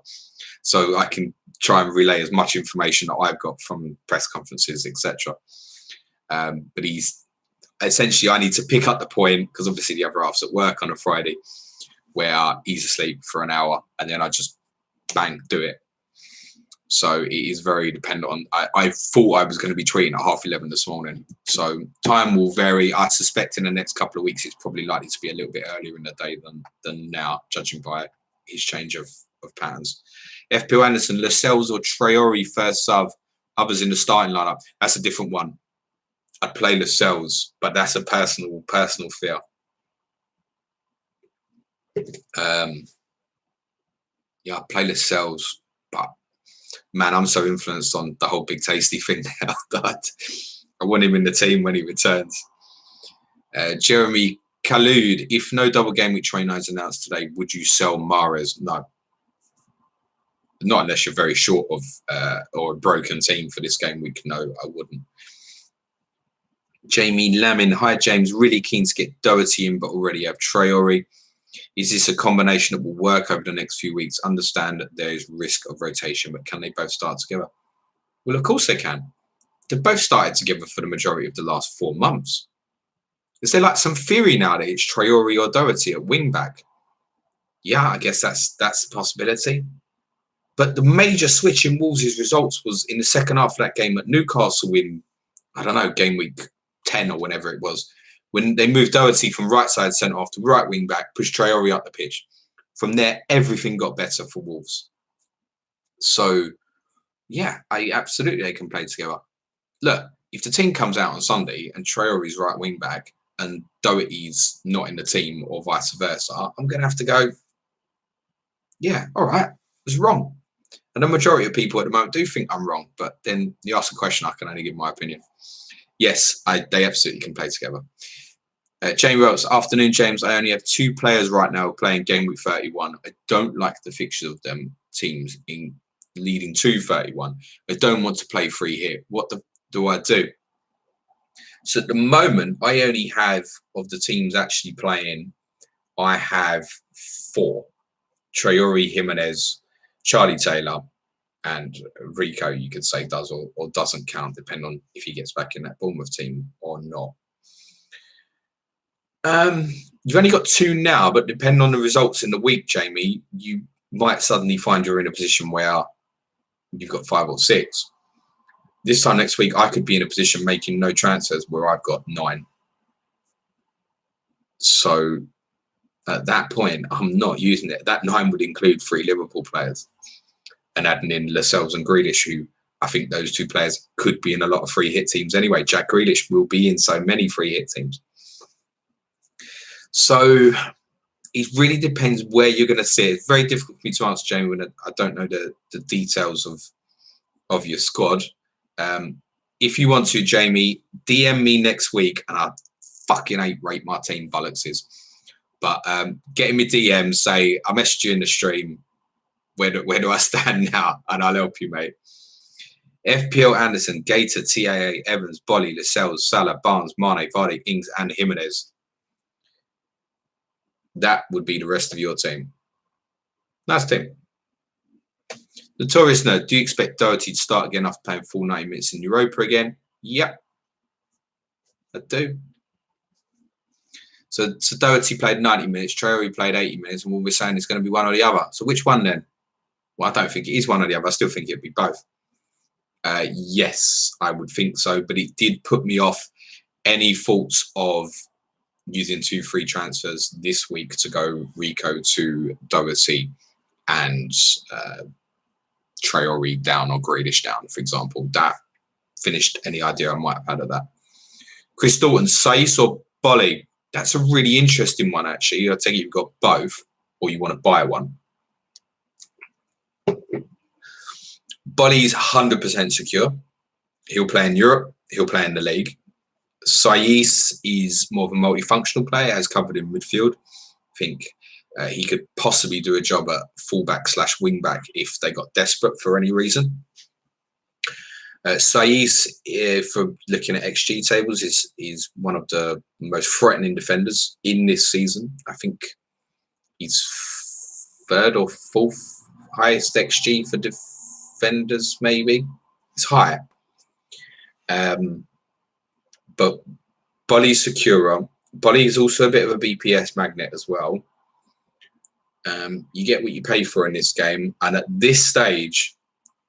So I can try and relay as much information that I've got from press conferences, etc. But he's essentially, I need to pick up the point, because obviously the other half's at work on a Friday, where he's asleep for an hour and then I just bang, do it. So it is very dependent on, I thought I was going to be tweeting at 11:30 this morning. So time will vary. I suspect in the next couple of weeks, it's probably likely to be a little bit earlier in the day than now, judging by his change of patterns. FPL Anderson, Lascelles or Traore first sub, others in the starting lineup. That's a different one. I'd play Lascelles, but that's a personal fear. Yeah, I'd play Lascelles, but man, I'm so influenced on the whole Big Tasty thing now that I want him in the team when he returns. Jeremy Khalud, if no double game week 29 is announced today, would you sell Mahrez? No. Not unless you're very short of or a broken team for this game week. No, I wouldn't. Jamie Lamin, hi James, really keen to get Doherty in, but already have Traore. Is this a combination that will work over the next few weeks? Understand that there is risk of rotation, but can they both start together? Well, of course they can. They've both started together for the majority of the last 4 months. Is there like some theory now that it's Traore or Doherty at wing back? Yeah, I guess that's a possibility. But the major switch in Wolves' results was in the second half of that game at Newcastle in, I don't know, game week 10 or whenever it was, when they moved Doherty from right side centre half to right wing back, pushed Traore up the pitch. From there, everything got better for Wolves. So, yeah, absolutely they can play together. Look, if the team comes out on Sunday and Traore's right wing back and Doherty's not in the team or vice versa, I'm going to have to go, yeah, all right, I was wrong. And the majority of people at the moment do think I'm wrong, but then you ask a question, I can only give my opinion. Yes, they absolutely can play together. Jamie Wells, afternoon, James. I only have 2 players right now playing game week 31. I don't like the fixtures of them teams in leading to 31. I don't want to play free hit. What do I do? So at the moment, I only have, of the teams actually playing, I have 4. Traore, Jimenez, Charlie Taylor, and Rico, you could say, does or doesn't count, depending on if he gets back in that Bournemouth team or not. You've only got 2 now, but depending on the results in the week, Jamie, you might suddenly find you're in a position where you've got 5 or 6. This time next week, I could be in a position making no transfers where I've got 9. So at that point, I'm not using it. That 9 would include 3 Liverpool players and adding in Lascelles and Grealish, who I think those 2 players could be in a lot of free hit teams anyway. Jack Grealish will be in so many free hit teams. So it really depends where you're going to see it. It's very difficult for me to answer, Jamie, when I don't know the details of your squad. If you want to, Jamie, DM me next week, and I fucking hate rate my team bollockses. But get in my DM, say, I messaged you in the stream. Where do I stand now? And I'll help you, mate. FPL Anderson, Gator, TAA, Evans, Bolly, Lascelles, Salah, Barnes, Mane, Vardy, Ings, and Jimenez. That would be the rest of your team. Nice team. Notorious Nerd, do you expect Doherty to start again after playing full 90 minutes in Europa again? Yep. I do. So Doherty played 90 minutes, Traore played 80 minutes, and what we're saying is going to be one or the other. So which one then? Well, I don't think it is one or the other. I still think it'd be both. Yes, I would think so, but it did put me off any thoughts of using 2 free transfers this week to go Rico to Doherty and Traore down or Grealish down, for example. That finished any idea I might have had of that. Chris Dalton, Saiss or Bolly? That's a really interesting one, actually. I take it you've got both, or you want to buy one. Bolly's 100% secure. He'll play in Europe. He'll play in the league. Saiss is more of a multifunctional player, has covered in midfield. I think he could possibly do a job at fullback / wingback if they got desperate for any reason. Saiss, for looking at XG tables, is one of the most threatening defenders in this season. I think he's 3rd or 4th highest XG for defenders, maybe. It's high. But Bolly's secure. Bolly is also a bit of a BPS magnet as well. You get what you pay for in this game. And at this stage,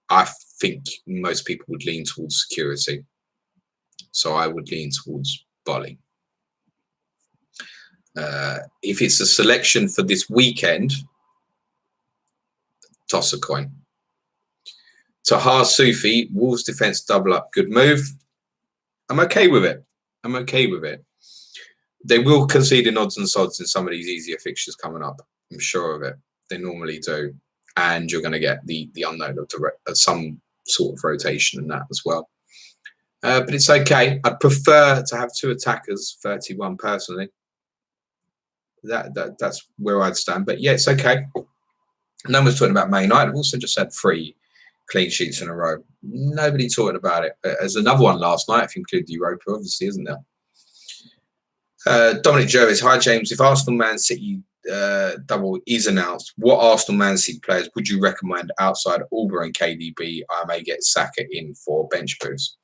I think most people would lean towards security. So I would lean towards Bolly. If it's a selection for this weekend, toss a coin. Tahar Sufi, Wolves defence double up, good move. I'm okay with it. I'm okay with it. They will concede in odds and sods in some of these easier fixtures coming up. I'm sure of it. They normally do. And you're going to get the unknown of some sort of rotation in that as well. But it's okay. I'd prefer to have 2 attackers, 31 personally. That's where I'd stand. But yeah, it's okay. No one's talking about Man United. I've also just had 3 clean sheets in a row. Nobody talking about it. There's another one last night, if you include the Europa, obviously, isn't there? Dominic Jervis, hi James. If Arsenal Man City double is announced, what Arsenal Man City players would you recommend outside Auber and KDB? I may get Saka in for bench boost.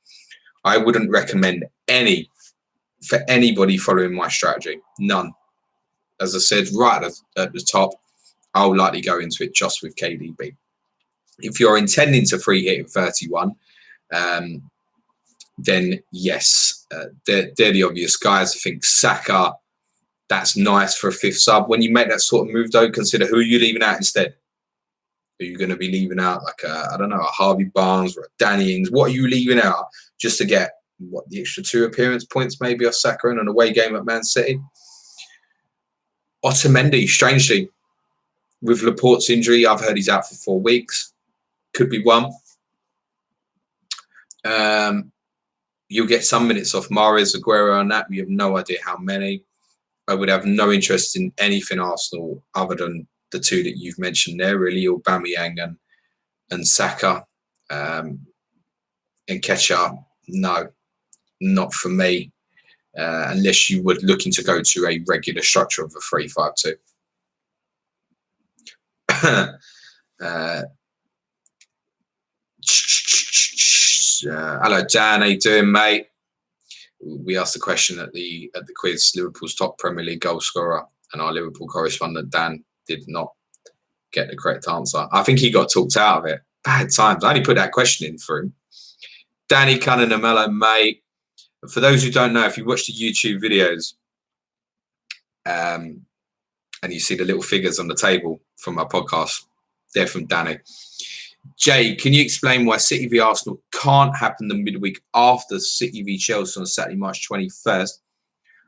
I wouldn't recommend any for anybody following my strategy. None. As I said right at the top, I'll likely go into it just with KDB. If you're intending to free hit in 31, then yes, they're the obvious guys. I think Saka, that's nice for a 5th sub. When you make that sort of move, though, consider who you're leaving out instead. Are you going to be leaving out like I don't know, a Harvey Barnes or a Danny Ings? What are you leaving out just to get the extra 2 appearance points maybe off Saka in an away game at Man City? Otamendi, strangely, with Laporte's injury, I've heard he's out for 4 weeks. Could be one. You'll get some minutes off Mahrez, Aguero on that. We have no idea how many. I would have no interest in anything Arsenal other than the 2 that you've mentioned there, really, Aubameyang and Saka. And Nketiah, no, not for me. Unless you were looking to go to a regular structure of a 3-5-2. Hello Dan, how you doing, mate? We asked the question at the quiz, Liverpool's top Premier League goal scorer, and our Liverpool correspondent Dan did not get the correct answer. I think he got talked out of it. Bad times. I only put that question in for him. Danny Cunningham, hello, mate. For those who don't know, if you watch the YouTube videos, And you see the little figures on the table from our podcast. They're from Danny. Jay, can you explain why City v Arsenal can't happen the midweek after City v Chelsea on Saturday, March 21st,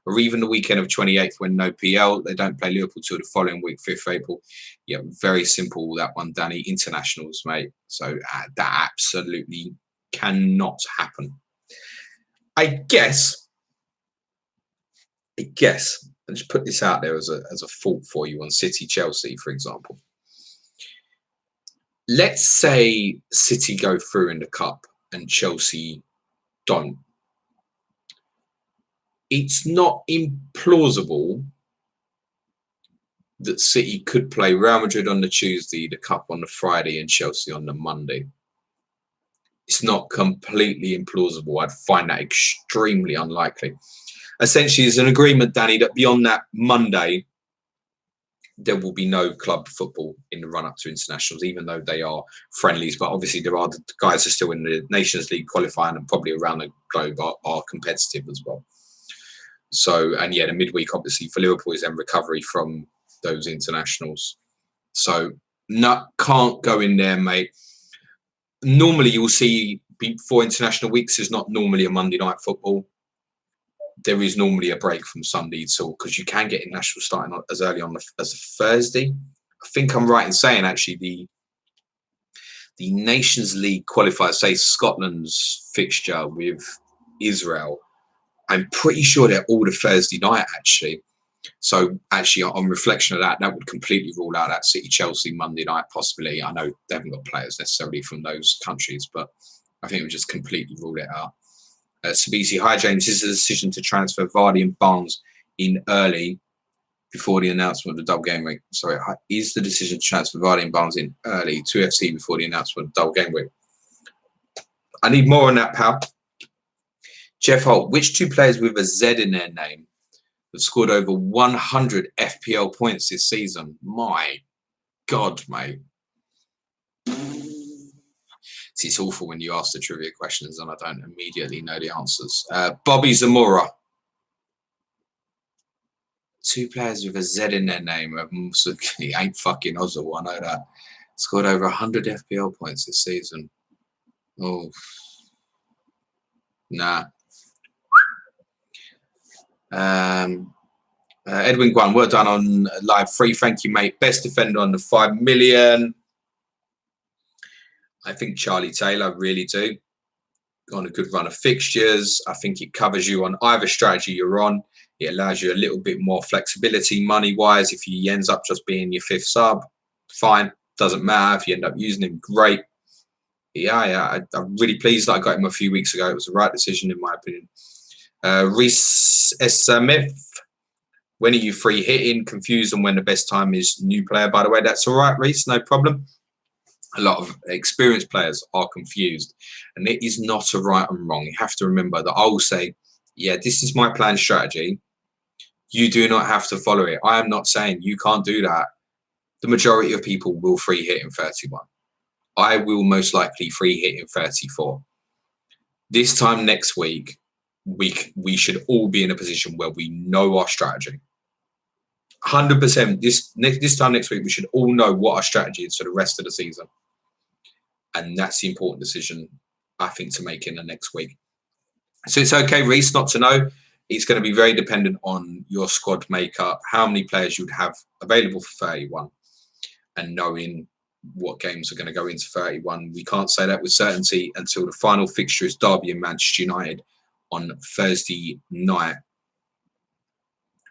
or even the weekend of 28th when no PL? They don't play Liverpool till the following week, 5th April. Yeah, very simple, that one, Danny. Internationals, mate. So that absolutely cannot happen. I guess, I'll just put this out there as a thought for you on City Chelsea, for example. Let's say City go through in the cup and Chelsea don't. It's not implausible that City could play Real Madrid on the Tuesday, the cup on the Friday, and Chelsea on the Monday. It's not completely implausible. I'd find that extremely unlikely. Essentially, there's an agreement, Danny, that beyond that Monday, there will be no club football in the run-up to internationals, even though they are friendlies. But obviously, there are the guys who are still in the Nations League qualifying and probably around the globe are competitive as well. So, and yeah, the midweek, obviously, for Liverpool is then recovery from those internationals. So, can't go in there, mate. Normally, you'll see before international weeks is not normally a Monday night football. There is normally a break from Sunday till, because you can get international starting as early on as a Thursday. I think I'm right in saying actually the Nations League qualifiers, say Scotland's fixture with Israel, I'm pretty sure they're all the Thursday night actually. So actually, on reflection of that would completely rule out that City Chelsea Monday night possibility. I know they haven't got players necessarily from those countries, but I think it would just completely rule it out. Sabisi, hi James, is the decision to transfer Vardy and Barnes in early before the announcement of the double game week? Sorry, is the decision to transfer Vardy and Barnes in early to FC before the announcement of the double game week? I need more on that, pal. Jeff Holt, which two players with a Z in their name have scored over 100 FPL points this season? My God, mate. It's awful when you ask the trivia questions and I don't immediately know the answers. Bobby Zamora. Two players with a Z in their name. He ain't fucking Ozil, I know that. Scored over 100 FPL points this season. Oh. Nah. Edwin Guan, well done on live 3. Thank you, mate. Best defender on the 5 million. I think Charlie Taylor, really do. On a good run of fixtures. I think it covers you on either strategy you're on. It allows you a little bit more flexibility money-wise. If he ends up just being your 5th sub, fine. Doesn't matter. If you end up using him, great. Yeah, I'm really pleased that I got him a few weeks ago. It was the right decision, in my opinion. Reese S. Smith. When are you free hitting? Confused on when the best time is. New player, by the way. That's all right, Reese. No problem. A lot of experienced players are confused, and it is not a right and wrong. You have to remember that I will say, yeah, this is my planned strategy. You do not have to follow it. I am not saying you can't do that. The majority of people will free hit in 31. I will most likely free hit in 34. This time next week, we should all be in a position where we know our strategy. 100%. This time next week, we should all know what our strategy is for the rest of the season. And that's the important decision, I think, to make in the next week. So it's okay, Reese, not to know. It's going to be very dependent on your squad makeup, how many players you'd have available for 31, and knowing what games are going to go into 31. We can't say that with certainty until the final fixture is Derby and Manchester United on Thursday night.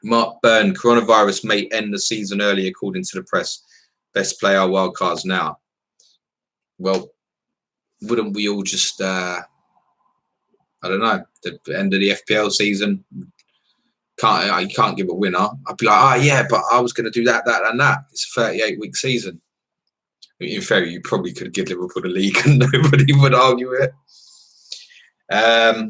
Mark Byrne, coronavirus may end the season early, according to the press. Best player wildcards now. Well, wouldn't we all just, I don't know, the end of the FPL season, you can't give a winner. I'd be like, yeah, but I was going to do that, and that. It's a 38-week season. In theory, you probably could give Liverpool the league and nobody would argue it. I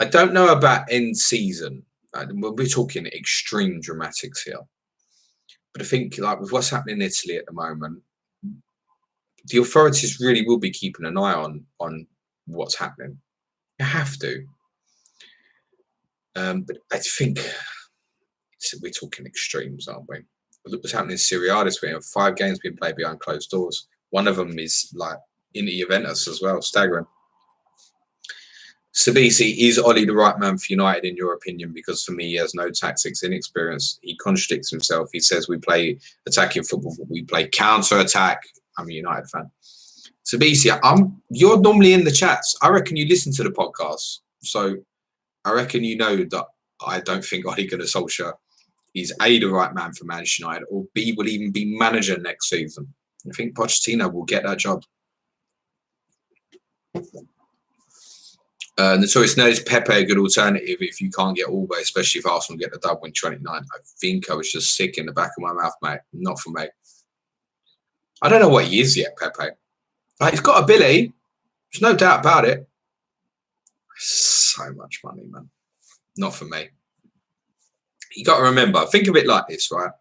don't know about end season. We're talking extreme dramatics here. But I think, like, with what's happening in Italy at the moment, the authorities really will be keeping an eye on what's happening. You have to. But I think we're talking extremes, aren't we? Look what's happening in Serie A this week. 5 games being played behind closed doors. One of them is like in the Juventus as well. Staggering. Sabisi, is Ollie the right man for United in your opinion? Because for me, he has no tactics, inexperience. He contradicts himself. He says we play attacking football, but we play counter-attack. I'm a United fan. Sabisi, you're normally in the chats. I reckon you listen to the podcast. So I reckon you know that I don't think Ole Gunnar Solskjaer is A, the right man for Manchester United, or B, will even be manager next season. I think Pochettino will get that job. Notorious Nerd, is Pepe a good alternative if you can't get Alba, especially if Arsenal get the dub win 29? I think I was just sick in the back of my mouth, mate. Not for me. I don't know what he is yet, Pepe. He's got ability. There's no doubt about it. So much money, man. Not for me. You got to remember, think of it like this, right?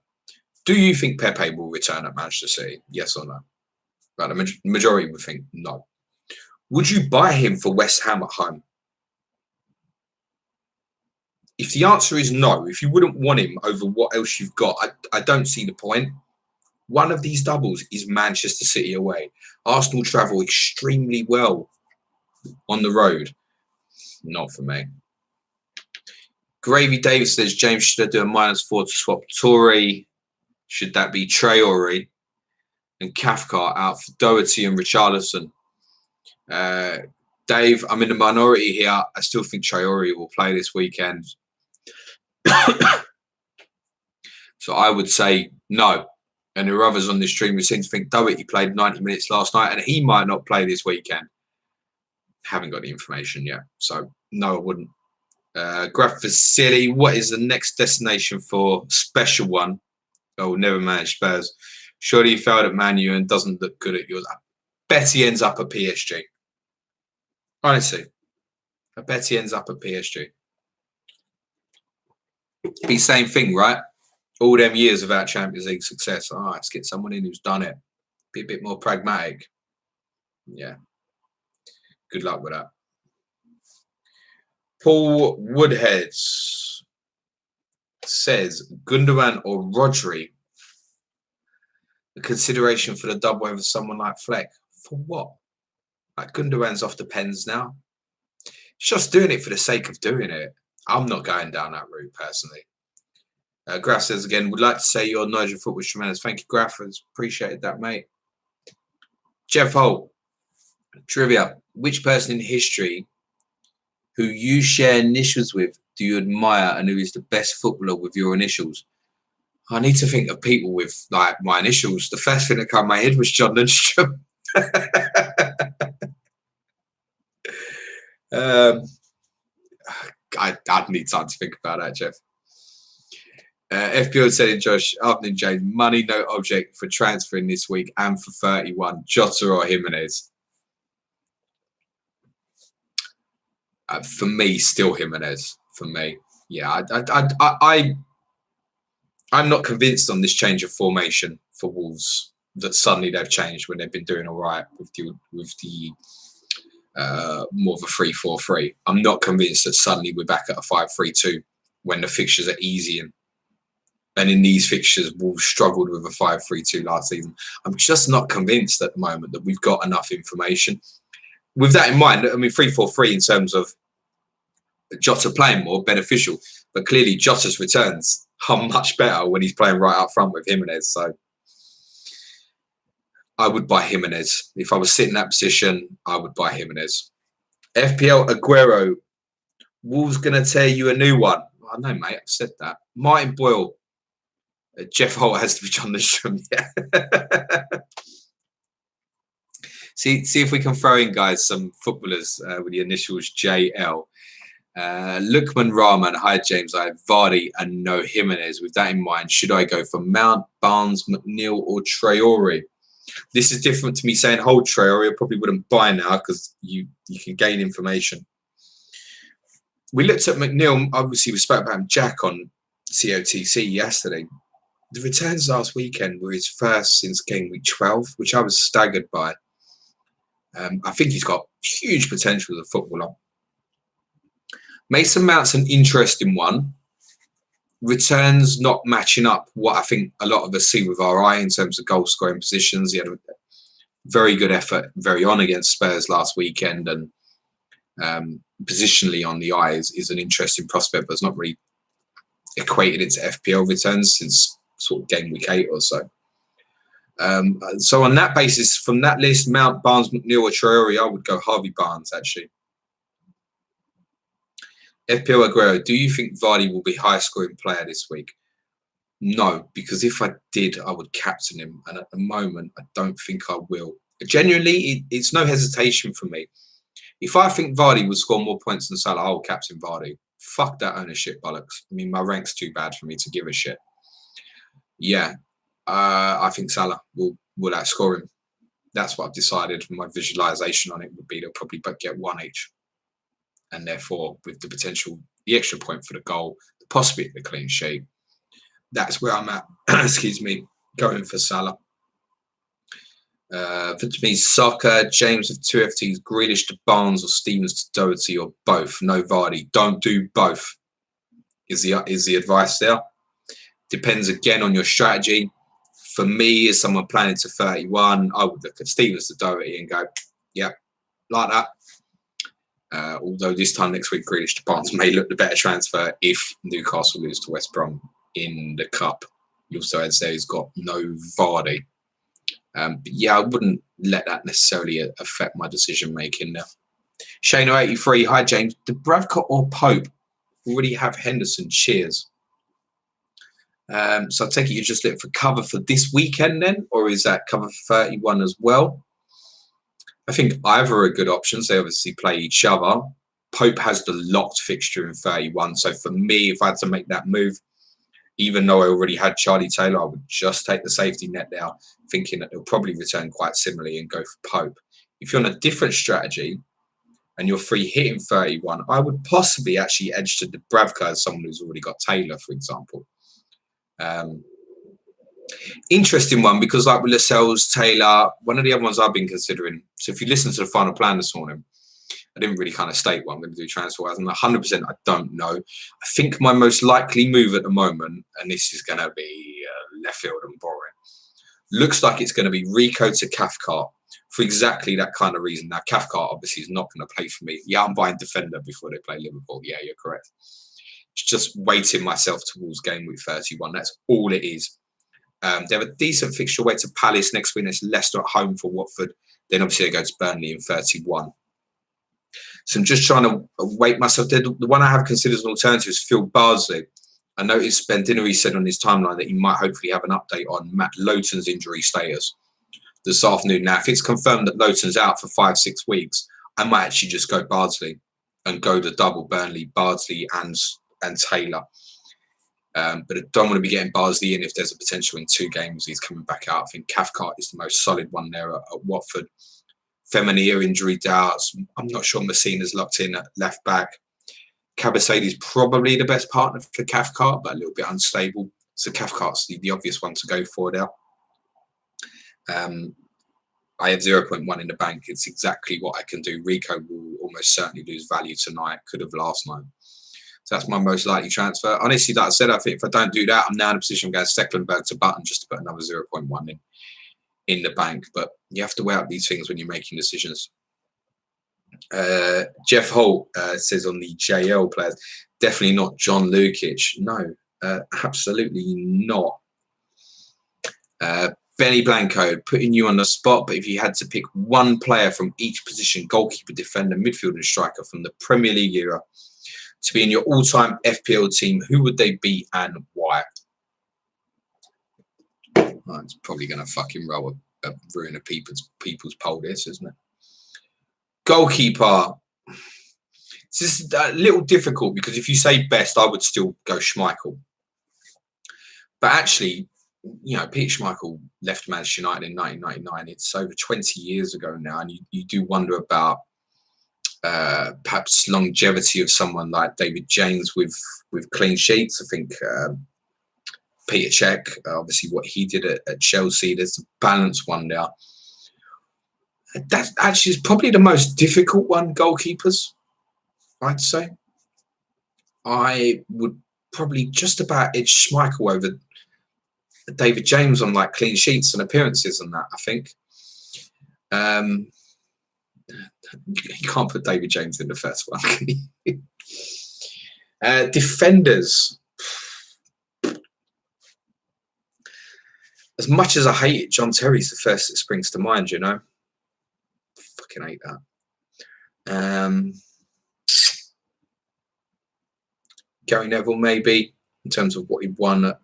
Do you think Pepe will return at Manchester City? Yes or no? Right, the majority would think no. Would you buy him for West Ham at home? If the answer is no, if you wouldn't want him over what else you've got, I don't see the point. One of these doubles is Manchester City away. Arsenal travel extremely well on the road. Not for me. Gravy Davis says, James, should I do a -4 to swap Toure? Should that be Traore? And Cathcart out for Doherty and Richarlison. Dave, I'm in the minority here. I still think Traore will play this weekend. So I would say no. And there are others on this stream who seem to think Doherty played 90 minutes last night and he might not play this weekend. Haven't got the information yet. So no, I wouldn't. Graph Vasily, what is the next destination for Special One? Oh, never managed Spurs. Surely he failed at Man U and doesn't look good at yours. I bet he ends up at PSG. Honestly, I bet he ends up at PSG. Be same thing, right? All them years without Champions League success. All right, let's get someone in who's done it. Be a bit more pragmatic. Yeah. Good luck with that. Paul Woodheads says Gundogan or Rodri, a consideration for the double over someone like Fleck. For what? Like Gundogan's off the pens now. He's just doing it for the sake of doing it. I'm not going down that route personally. Graf says again, would like to say your Nigel foot was tremendous. Thank you, Graf. Appreciated that, mate. Jeff Holt, trivia. Which person in history who you share initials with do you admire and who is the best footballer with your initials? I need to think of people with like my initials. The first thing that came to my head was John Lundstrom. I'd need time to think about that, Jeff. FPO said, Josh, afternoon, James, money no object for transferring this week and for 31, Jota or Jimenez. For me, still Jimenez. For me, yeah, I'm not convinced on this change of formation for Wolves that suddenly they've changed when they've been doing all right with the more of a 3-4-3. I'm not convinced that suddenly we're back at a 5-3-2 when the fixtures are easy and in these fixtures Wolves struggled with a 5-3-2 last season. I'm just not convinced at the moment that we've got enough information. With that in mind, I mean 3-4-3 in terms of Jota playing more beneficial, but clearly Jota's returns are much better when he's playing right up front with Jimenez. So I would buy Jimenez. If I was sitting in that position, I would buy Jimenez. FPL Aguero, Wolves going to tear you a new one. I know, mate. I've said that. Martin Boyle. Jeff Holt has to be John Lundstrom. Yeah. see if we can throw in, guys, some footballers with the initials JL. Lukman Rahman, hi James, I have Vardy and no Jimenez. With that in mind, should I go for Mount, Barnes, McNeil or Traore? This is different to me saying hold Traore. I probably wouldn't buy now because you can gain information. We looked at McNeil, obviously we spoke about him, Jack, on COTC yesterday. The returns last weekend were his first since game week 12, which I was staggered by. I think he's got huge potential as a footballer. Mason Mount's an interesting one. Returns not matching up what I think a lot of us see with our eye in terms of goal scoring positions. He had a very good effort, very on against Spurs last weekend, and positionally on the eye is an interesting prospect, but it's not really equated into FPL returns since sort of game week 8 or so. So on that basis, from that list, Mount, Barnes, McNeil or Traore, I would go Harvey Barnes actually. FPL Aguero, do you think Vardy will be highest scoring player this week? No, because if I did, I would captain him. And at the moment, I don't think I will. Genuinely, it's no hesitation for me. If I think Vardy would score more points than Salah, I'll captain Vardy. Fuck that ownership bollocks. I mean, my rank's too bad for me to give a shit. Yeah, I think Salah will outscore him. That's what I've decided. My visualization on it would be they'll probably both get 1 each. And therefore, with the potential, the extra point for the goal, the possibility of the clean sheet, that's where I'm at. Excuse me, going for Salah. For me, Soccer, James with 2 FTs, Grealish to Barnes or Stevens to Doherty or both. No Vardy. Don't do both. Is the advice there? Depends again on your strategy. For me, as someone planning to 31, I would look at Stevens to Doherty and go, yeah, like that. Although this time next week, Grealish to Barnes may look the better transfer if Newcastle lose to West Brom in the Cup. You also had say he's got no Vardy. But yeah, I wouldn't let that necessarily affect my decision making now. Shano83, hi James. Dubravka or Pope already have Henderson? Cheers. So I take it you're just looking for cover for this weekend then, or is that cover for 31 as well? I think either are good options. They obviously play each other. Pope has the locked fixture in 31. So for me, if I had to make that move, even though I already had Charlie Taylor, I would just take the safety net there, thinking that he'll probably return quite similarly and go for Pope. If you're on a different strategy and you're free hitting 31, I would possibly actually edge to Dubravka as someone who's already got Taylor, for example. Interesting one, because like with Lascelles, Taylor, one of the other ones I've been considering. So if you listen to the final plan this morning, I didn't really kind of state what I'm going to do transfer-wise. And 100% I don't know. I think my most likely move at the moment, and this is going to be left field and boring, looks like it's going to be Rico to Cathcart for exactly that kind of reason. Now, Cathcart obviously is not going to play for me. Yeah, I'm buying defender before they play Liverpool. Yeah, you're correct. It's just weighting myself towards game week 31. That's all it is. They have a decent fixture away to Palace next week. It's Leicester at home for Watford. Then obviously they go to Burnley in 31. So I'm just trying to weight myself there. The one I have considered as an alternative is Phil Bardsley. I noticed Ben Dinnery said on his timeline that he might hopefully have an update on Matt Lowton's injury status this afternoon. Now, if it's confirmed that Lowton's out for 5-6 weeks, I might actually just go Bardsley and go the double Burnley, Bardsley and Taylor. But I don't want to be getting Bardsley in if there's a potential in 2 games he's coming back out. I think Cathcart is the most solid one there at Watford. Femenia injury doubts. I'm not sure Messina's locked in at left back. Cabasade is probably the best partner for Cathcart, but a little bit unstable. So Cathcart's the obvious one to go for there. I have 0.1 in the bank. It's exactly what I can do. Rico will almost certainly lose value tonight. Could have last night. So that's my most likely transfer. Honestly, like I said, I think if I don't do that, I'm now in a position of going Stecklenburg to Button just to put another 0.1 in the bank. But you have to weigh up these things when you're making decisions. Jeff Holt says on the JL players, definitely not John Lukic. No, absolutely not. Benny Blanco, putting you on the spot, but if you had to pick one player from each position, goalkeeper, defender, midfielder, and striker from the Premier League era to be in your all-time FPL team, who would they be and why? Oh, it's probably going to fucking ruin a people's poll this, isn't it? Goalkeeper. It's just a little difficult because if you say best, I would still go Schmeichel. But actually, you know, Peter Schmeichel left Manchester United in 1999. It's over 20 years ago now, and you do wonder about perhaps longevity of someone like David James with clean sheets. I think Peter Cech, obviously what he did at Chelsea, there's a balanced one there. That actually is probably the most difficult one, goalkeepers, I'd say. I would probably just about edge Schmeichel over David James on like clean sheets and appearances and that, I think. You can't put David James in the first one, can you? Defenders. As much as I hate it, John Terry's the first that springs to mind, you know? Fucking hate that. Gary Neville, maybe, in terms of what he won at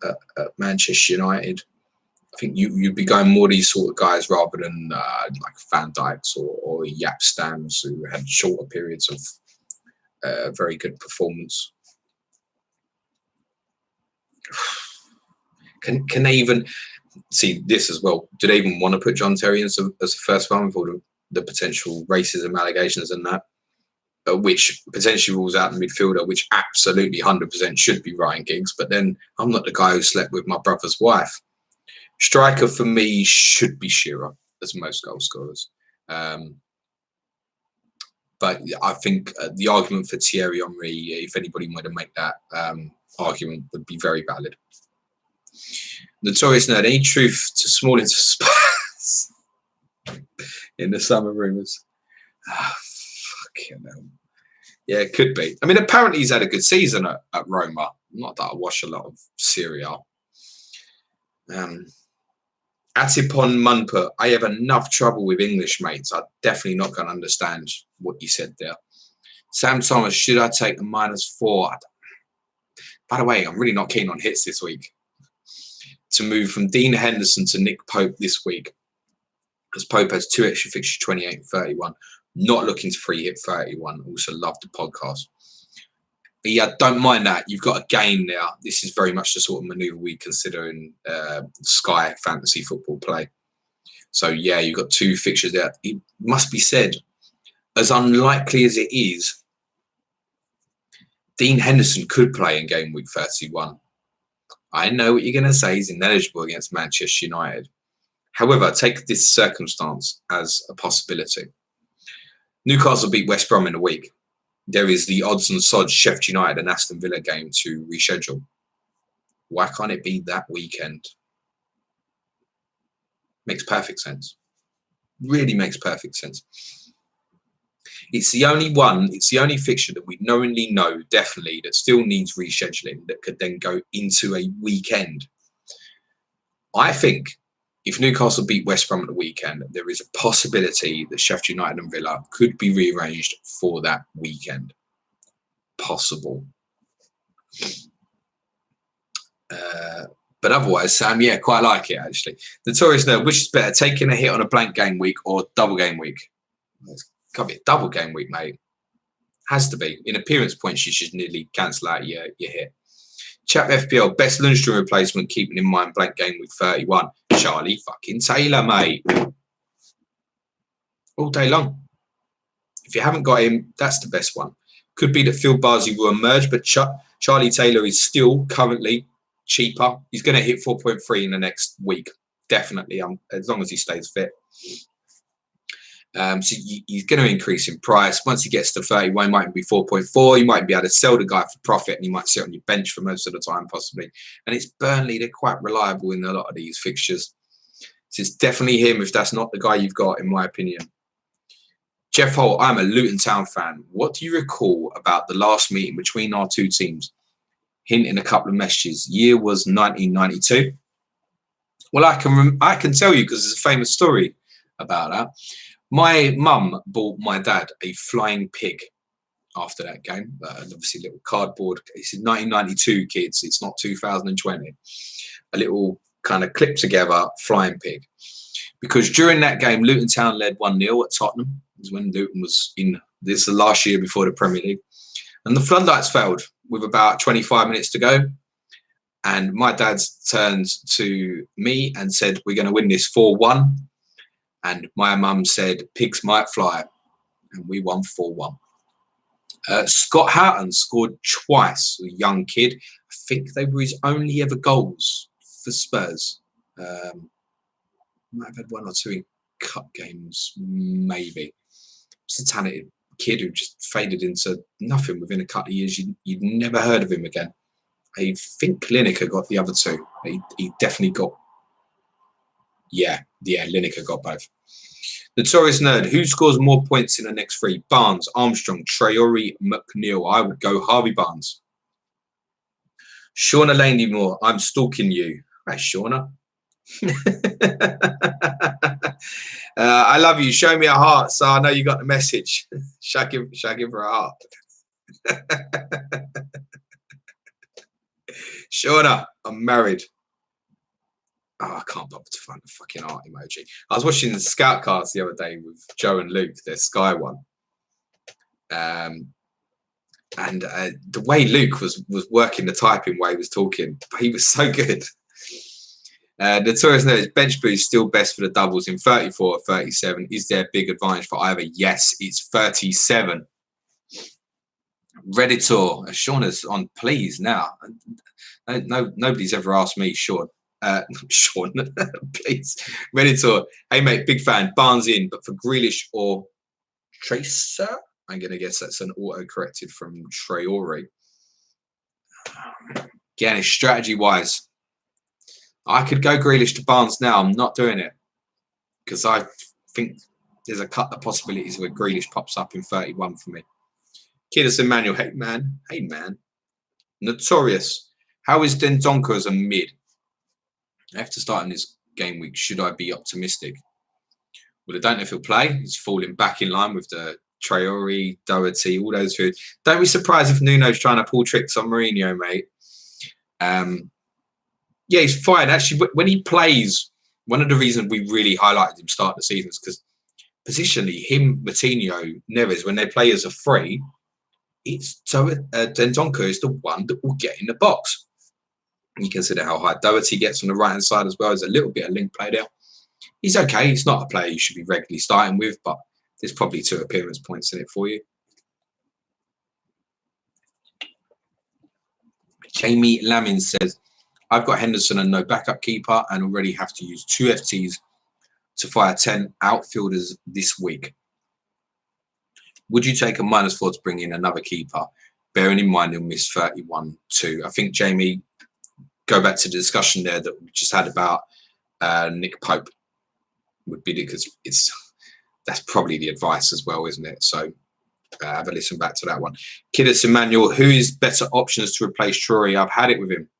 Manchester United. I think you'd be going more these sort of guys rather than like Van Dijks or Jaap Stams, who had shorter periods of very good performance. Can they even see this as well? Do they even want to put John Terry as the first one with all the potential racism allegations and that? Which potentially rules out the midfielder, which absolutely 100% should be Ryan Giggs. But then I'm not the guy who slept with my brother's wife. Striker for me should be Shearer, as most goal scorers. But I think the argument for Thierry Henry, if anybody wanted to make that argument, would be very valid. Notorious Nerd, any truth to Smalling's Spurs in the summer rumours? Fucking hell. Yeah, it could be. I mean, apparently he's had a good season at Roma. Not that I watch a lot of Serie A. Atipon Munput, I have enough trouble with English, mates. I'm definitely not going to understand what you said there. Sam Thomas, should I take the -4? By the way, I'm really not keen on hits this week. To move from Dean Henderson to Nick Pope this week, because Pope has 2 extra fixtures, 28 and 31. Not looking to free hit 31. Also love the podcast. Yeah, don't mind that. You've got a game there. This is very much the sort of manoeuvre we consider in Sky fantasy football play. So, yeah, you've got 2 fixtures there. It must be said, as unlikely as it is, Dean Henderson could play in game week 31. I know what you're going to say. He's ineligible against Manchester United. However, take this circumstance as a possibility. Newcastle beat West Brom in a week. There is the odds and sods Sheffield United and Aston Villa game to reschedule. Why can't it be that weekend? Makes perfect sense. Really makes perfect sense. It's the only one, it's the only fixture that we knowingly know, definitely, that still needs rescheduling, that could then go into a weekend. I think if Newcastle beat West Brom at the weekend, there is a possibility that Sheffield United and Villa could be rearranged for that weekend. Possible. But otherwise, Sam, yeah, quite like it, actually. Notorious Nerd, which is better, taking a hit on a blank game week or double game week? It's got to be a double game week, mate. Has to be. In appearance points, you should nearly cancel out your hit. Chap FPL, best Lundstrom replacement, keeping in mind blank game week 31. Charlie fucking Taylor, mate. All day long. If you haven't got him, that's the best one. Could be that Phil Barsey will emerge, but Charlie Taylor is still currently cheaper. He's going to hit 4.3 in the next week. Definitely, as long as he stays fit. So he's going to increase in price. Once he gets to 31, he might be 4.4. You might be able to sell the guy for profit, and he might sit on your bench for most of the time, possibly. And it's Burnley. They're quite reliable in a lot of these fixtures. So it's definitely him if that's not the guy you've got, in my opinion. Jeff Holt, I'm a Luton Town fan. What do you recall about the last meeting between our two teams? Hint in a couple of messages. Year was 1992. Well, I can tell you because there's a famous story about that. My mum bought my dad a flying pig after that game. Obviously, a little cardboard. It's 1992, kids. It's not 2020. A little kind of clipped together flying pig. Because during that game, Luton Town led 1-0 at Tottenham. It was when Luton was in. This is the last year before the Premier League. And the floodlights failed with about 25 minutes to go. And my dad turned to me and said, we're going to win this 4-1. And my mum said, pigs might fly. And we won 4-1. Scott Houghton scored twice, a young kid. I think they were his only ever goals for Spurs. Might have had 1 or 2 in cup games, maybe. He's a talented kid who just faded into nothing within a couple of years. You'd never heard of him again. I think Lineker got the other two. He definitely got. Yeah, Lineker got both. Notorious Nerd. Who scores more points in the next three? Barnes, Armstrong, Traore, McNeil. I would go Harvey Barnes. Shauna Laney-Moore. I'm stalking you. Hey, Shauna. I love you. Show me a heart, so I know you got the message. Shall I give her a heart? Shauna, I'm married. Oh, I can't bother to find the fucking heart emoji. I was watching the Scout Cast the other day with Joe and Luke, their Sky one. And the way Luke was working the typing way he was talking, he was so good. Notorious Nerd, bench boost still best for the doubles in 34 or 37. Is there a big advantage for either? Yes, it's 37. Redditor, Sean is on please now. No, nobody's ever asked me, Sean. Sean, please. Redditor, hey mate, big fan. Barnes in, but for Grealish or Tracer, I'm gonna guess that's an auto corrected from Traore. Again, strategy wise, I could go Grealish to Barnes now. I'm not doing it because I think there's a couple of possibilities where Grealish pops up in 31 for me. Kidderson Manuel, hey man. Notorious, how is Dendoncker as a mid? After starting this game week, should I be optimistic? Well, I don't know if he'll play. He's falling back in line with the Traore, Doherty, all those who. Don't be surprised if Nuno's trying to pull tricks on Mourinho, mate. Yeah, he's fine. Actually, when he plays, one of the reasons we really highlighted him start the season is because positionally, him, Moutinho, Neves, when they play as a free, it's Dendoncker is the one that will get in the box. You consider how high Doherty gets on the right-hand side as well. There's a little bit of link play there. He's okay. He's not a player you should be regularly starting with, but there's probably 2 appearance points in it for you. Jamie Lamin says, I've got Henderson and no backup keeper and already have to use 2 FTs to fire 10 outfielders this week. Would you take a -4 to bring in another keeper, bearing in mind he'll miss 31-2? I think, Jamie, go back to the discussion there that we just had about Nick Pope would be, because that's probably the advice as well, isn't it? So have a listen back to that one. Kiddes Emmanuel, who is better options to replace Traore? I've had it with him.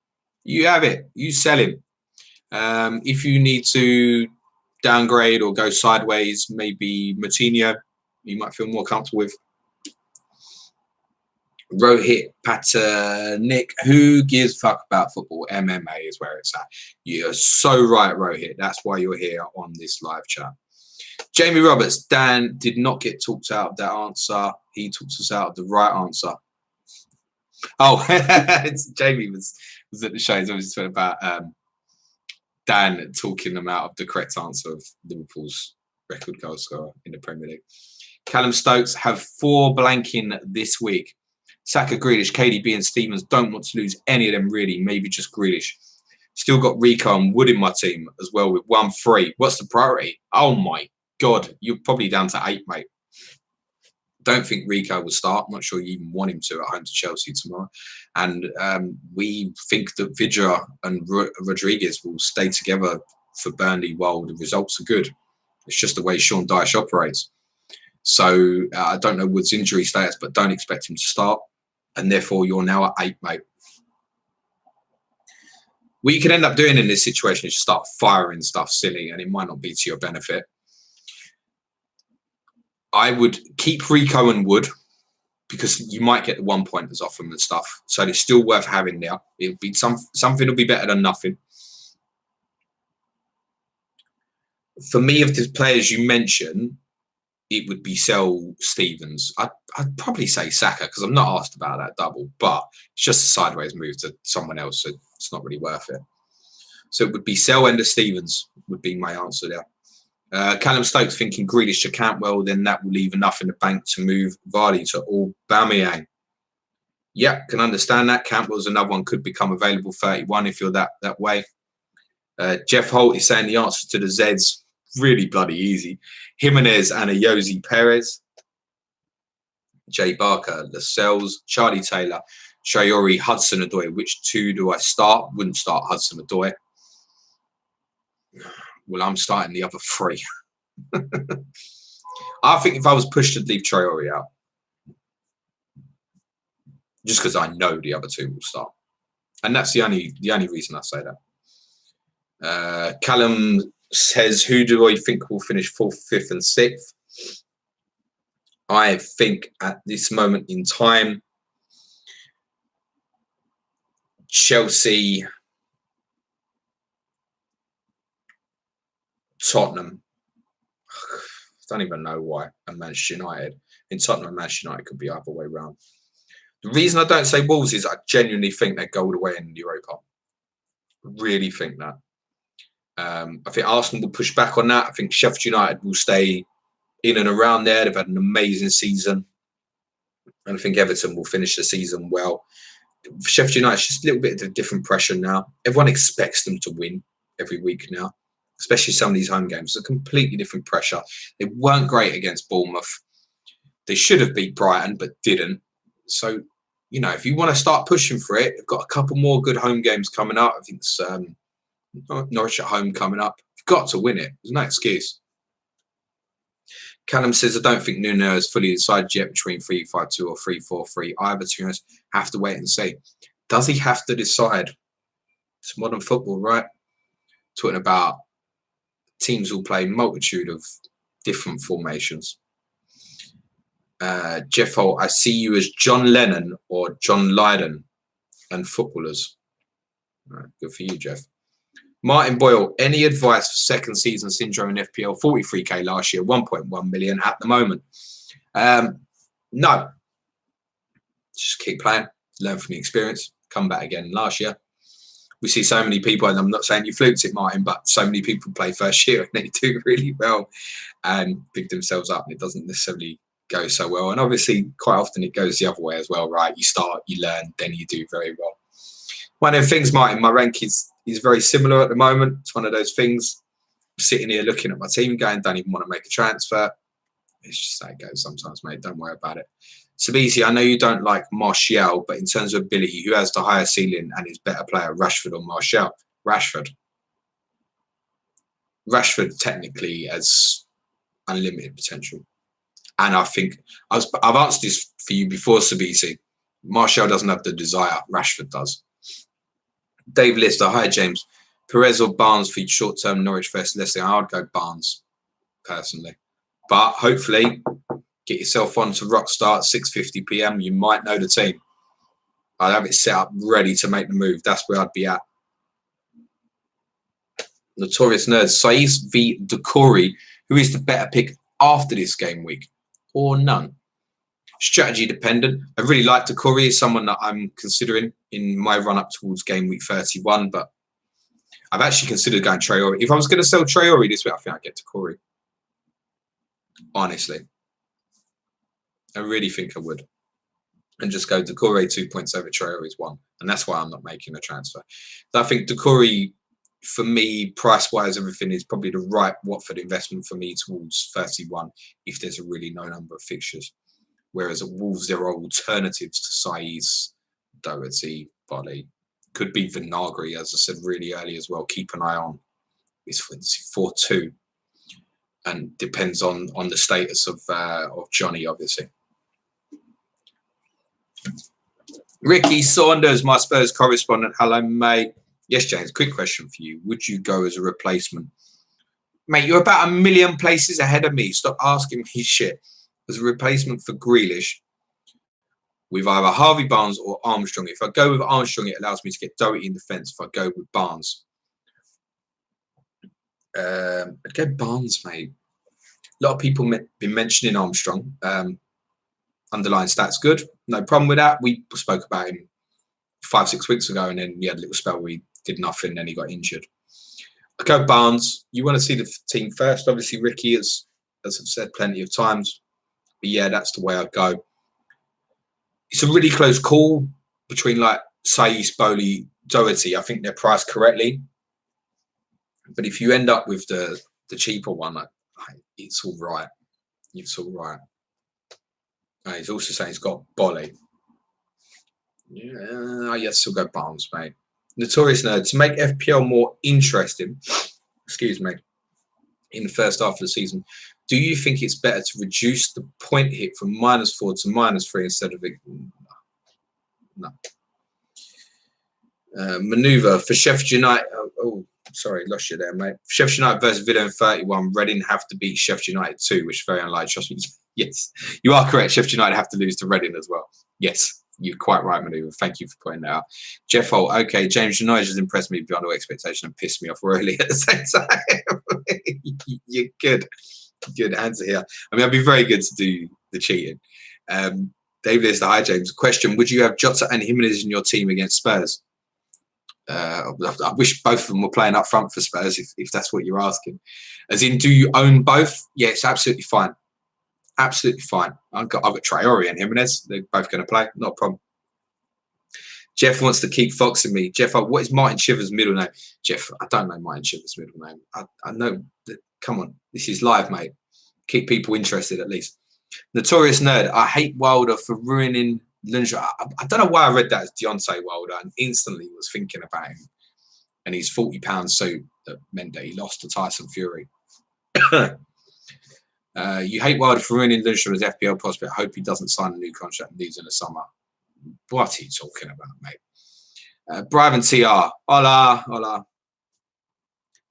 You have it. You sell him. If you need to downgrade or go sideways, maybe Moutinho, you might feel more comfortable with. Rohit Nick, who gives a fuck about football? MMA is where it's at. You're so right, Rohit. That's why you're here on this live chat. Jamie Roberts, Dan did not get talked out of that answer. He talked us out of the right answer. Oh, Jamie was at the show. He's obviously talking about Dan talking them out of the correct answer of Liverpool's record goal scorer in the Premier League. Callum Stokes have 4 blanking this week. Saka, Grealish, KDB and Stevens. Don't want to lose any of them, really. Maybe just Grealish. Still got Rico and Wood in my team as well with 1 free. What's the priority? Oh, my God. You're probably down to 8, mate. Don't think Rico will start. I'm not sure you even want him to at home to Chelsea tomorrow. And we think that Vidra and Rodriguez will stay together for Burnley while the results are good. It's just the way Sean Dyche operates. So I don't know Wood's injury status, but don't expect him to start. And therefore, you're now at 8, mate. What you can end up doing in this situation is just start firing stuff silly, and it might not be to your benefit. I would keep Rico and Wood because you might get the 1-pointers off them and stuff. So it's still worth having there. It'll be something will be better than nothing. For me, of the players you mentioned, it would be sell Stevens. I'd probably say Saka because I'm not asked about that double, but it's just a sideways move to someone else, so it's not really worth it. So it would be sell Ender Stevens would be my answer there. Callum Stokes thinking Grealish to Cantwell, then that will leave enough in the bank to move Vardy to Aubameyang. Yeah, can understand that. Cantwell's another one, could become available 31 if you're that way. Jeff Holt is saying the answer to the Zeds really bloody easy. Jimenez and a Yosi Perez. Jay Barker, Lascelles, Charlie Taylor, Traore, Hudson-Odoi. Which two do I start? Wouldn't start Hudson-Odoi. Well, I'm starting the other three. I think if I was pushed to leave Traore out, just because I know the other two will start, and that's the only reason I say that. Callum says, "Who do I think will finish 4th, 5th, and 6th?" I think at this moment in time, Chelsea, Tottenham. I don't even know why. And Manchester United. In Tottenham and Manchester United could be either way round. The reason I don't say Wolves is I genuinely think they go all the way in Europa. Really think that. I think Arsenal will push back on that. I think Sheffield United will stay in and around there. They've had an amazing season. And I think Everton will finish the season well. Sheffield United, just a little bit of different pressure now. Everyone expects them to win every week now, especially some of these home games. It's a completely different pressure. They weren't great against Bournemouth. They should have beat Brighton, but didn't. So, you know, if you want to start pushing for it, they've got a couple more good home games coming up. I think it's Norwich at home coming up. You've got to win it. There's no excuse. Callum says, I don't think Nuno is fully decided yet between 3-5-2 or 3-4-3. Either two have to wait and see. Does he have to decide? It's modern football, right? Talking about teams will play multitude of different formations. Jeff Holt, I see you as John Lennon or John Lydon and footballers. Right, good for you, Jeff. Martin Boyle, any advice for second season syndrome in FPL? 43k last year, 1.1 million at the moment. No. Just keep playing, learn from the experience, come back again. Last year, we see so many people, and I'm not saying you fluked it, Martin, but so many people play first year and they do really well and pick themselves up, and it doesn't necessarily go so well. And obviously, quite often it goes the other way as well, right? You start, you learn, then you do very well. One of the things, Martin, my rank is very similar at the moment. It's one of those things. I'm sitting here looking at my team going, don't even want to make a transfer. It's just how it goes sometimes, mate. Don't worry about it. Sabisi, I know you don't like Martial, but in terms of ability, who has the higher ceiling and is better player, Rashford or Martial? Rashford. Rashford technically has unlimited potential. And I think I've answered this for you before, Sabisi. Martial doesn't have the desire. Rashford does. Dave Lister, hi James. Perez or Barnes for short-term Norwich versus Leicester? I would go Barnes, personally. But hopefully, get yourself on to Rockstar at 6:50 p.m. You might know the team. I'd have it set up ready to make the move. That's where I'd be at. Notorious Nerds, Saiz v Doucouré. Who is the better pick after this game week? Or none? Strategy dependent. I really like Doucouré. He's someone that I'm considering in my run-up towards game week 31, but I've actually considered going Traore. If I was going to sell Traore this week, I think I'd get Doucouré. Honestly. I really think I would. And just go Doucouré 2.7, Traore is 1. And that's why I'm not making a transfer. So I think Doucouré, for me, price-wise, everything is probably the right Watford investment for me towards 31 if there's a really low number of fixtures. Whereas at Wolves, there are alternatives to Saiz, Doherty, Bolly. Could be Vinagre, as I said really early as well. Keep an eye on. It's 4-2. And depends on the status of Johnny, obviously. Ricky Saunders, my Spurs correspondent. Hello, mate. Yes, James, quick question for you. Would you go as a replacement? Mate, you're about a million places ahead of me. Stop asking me shit. As a replacement for Grealish with either Harvey Barnes or Armstrong. If I go with Armstrong, it allows me to get Doherty in defence. If I go with Barnes, I'd go Barnes, mate. A lot of people been mentioning Armstrong. Underlying stats good. No problem with that. We spoke about him 5-6 weeks ago, and then he had a little spell where he did nothing, and then he got injured. I go Barnes. You want to see the team first. Obviously, Ricky, as I've said plenty of times. But yeah, that's the way I go. It's a really close call between like Saiz, Bowley, Doherty. I think they're priced correctly. But if you end up with the cheaper one, it's all right. It's all right. He's also saying he's got Bolly. Yeah, yes, still go Barnes, mate. Notorious Nerd. To make FPL more interesting, excuse me, in the first half of the season, do you think it's better to reduce the point hit from -4 to -3 instead of no? Maneuver for Sheffield United. Oh, sorry, lost you there, mate. Sheffield United versus Villa in 31. Reading have to beat Sheffield United 2, which is very unlikely. Trust me. Yes, you are correct. Sheffield United have to lose to Reading as well. Yes, you're quite right, Maneuver. Thank you for pointing that out. Jeff Holt. Okay, James United has impressed me beyond all expectation and pissed me off royally at the same time. You're good. Good answer here. I mean, I'd be very good to do the cheating. David is the hi, James. Question: would you have Jota and Jimenez in your team against Spurs? I wish both of them were playing up front for Spurs, if that's what you're asking. As in, do you own both? Yeah, it's absolutely fine. Absolutely fine. I've got Traore and Jimenez. They're both going to play. Not a problem. Jeff wants to keep foxing me. Jeff, what is Martin Shiver's middle name? Jeff, I don't know Martin Shiver's middle name. I know. Come on. This is live, mate. Keep people interested at least. Notorious Nerd. I hate Wilder for ruining Lundstrom. I don't know why I read that as Deontay Wilder and instantly was thinking about him and his £40 suit that meant that he lost to Tyson Fury. You hate Wilder for ruining Lundstrom as FPL prospect. Hope he doesn't sign a new contract and leaves in the summer. What are you talking about, mate? Brian TR. Hola, hola.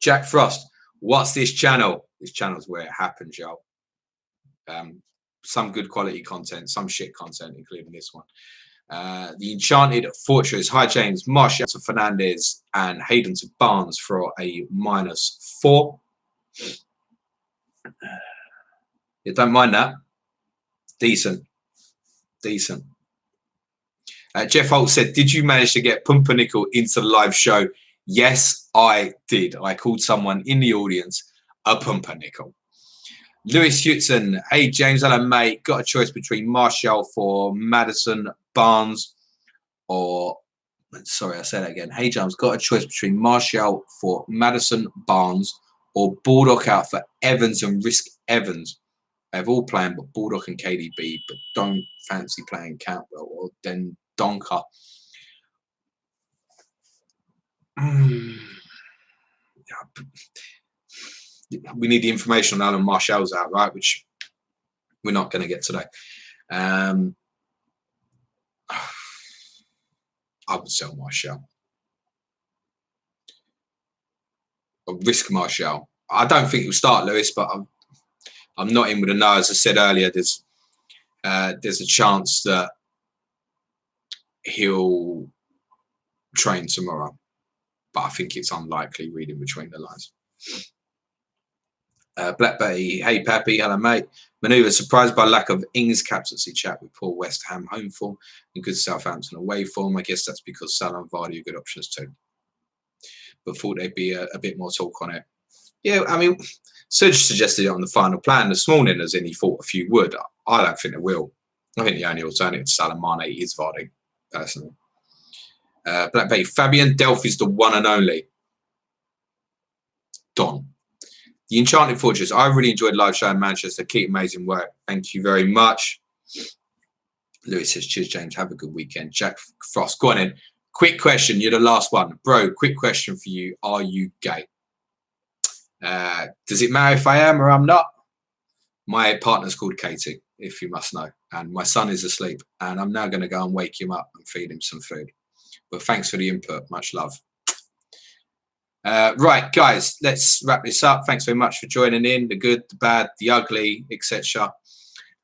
Jack Frost. What's this channel? This channel's where it happens, y'all. Some good quality content, some shit content, including this one. The Enchanted Fortress. Hi, James. Martial to Fernandez and Hayden to Barnes for a -4. You don't mind that? Decent. Decent. Jeff Holt said, did you manage to get Pumpernickel into the live show? Yes, I did. I called someone in the audience a Pumpernickel. Lewis Hutson. Hey, James, hello, mate. Got a choice between Martial for Maddison, Barnes, or... Sorry, I say that again. Hey, James, got a choice between Martial for Maddison, Barnes, or Baldock out for Evans and risk Evans. They've all playing, but Baldock and KDB, but don't fancy playing Cantwell or then Donker. We need the information on Alan Martial's out, right? Which we're not going to get today. I would sell Martial. Or risk Martial. I don't think he'll start, Lewis, but I'm not in with a no. As I said earlier, there's a chance that he'll train tomorrow, but I think it's unlikely reading between the lines. Black Betty, hey Pappy, hello mate. Maneuver, surprised by lack of Ings captaincy chat with poor West Ham home form and good Southampton away form. I guess that's because Salah and Vardy are good options too. But thought there'd be a bit more talk on it. Yeah, I mean, Serge suggested it on the final plan this morning, as in he thought a few would. I don't think it will. I think the only alternative to Salah Mane is Vardy, personally. Black Betty, Fabian Delph is the one and only. Don. The Enchanted Fortress. I really enjoyed live show in Manchester. Keep amazing work. Thank you very much. Lewis says, cheers, James. Have a good weekend. Jack Frost. Go on in. Quick question. You're the last one. Bro, quick question for you. Are you gay? Does it matter if I am or I'm not? My partner's called Katie, if you must know. And my son is asleep. And I'm now going to go and wake him up and feed him some food. But thanks for the input. Much love. Right, guys, let's wrap this up. Thanks very much for joining in. The good, the bad, the ugly, etc.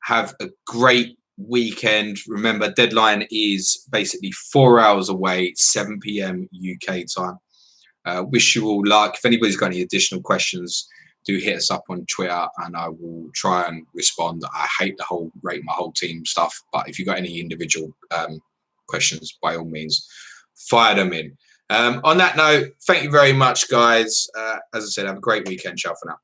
Have a great weekend. Remember, deadline is basically 4 hours away, 7 p.m. UK time. Wish you all luck. If anybody's got any additional questions, do hit us up on Twitter and I will try and respond. I hate the whole rate my whole team stuff, but if you've got any individual questions, by all means, fire them in. On that note, thank you very much, guys. As I said, have a great weekend. Ciao for now.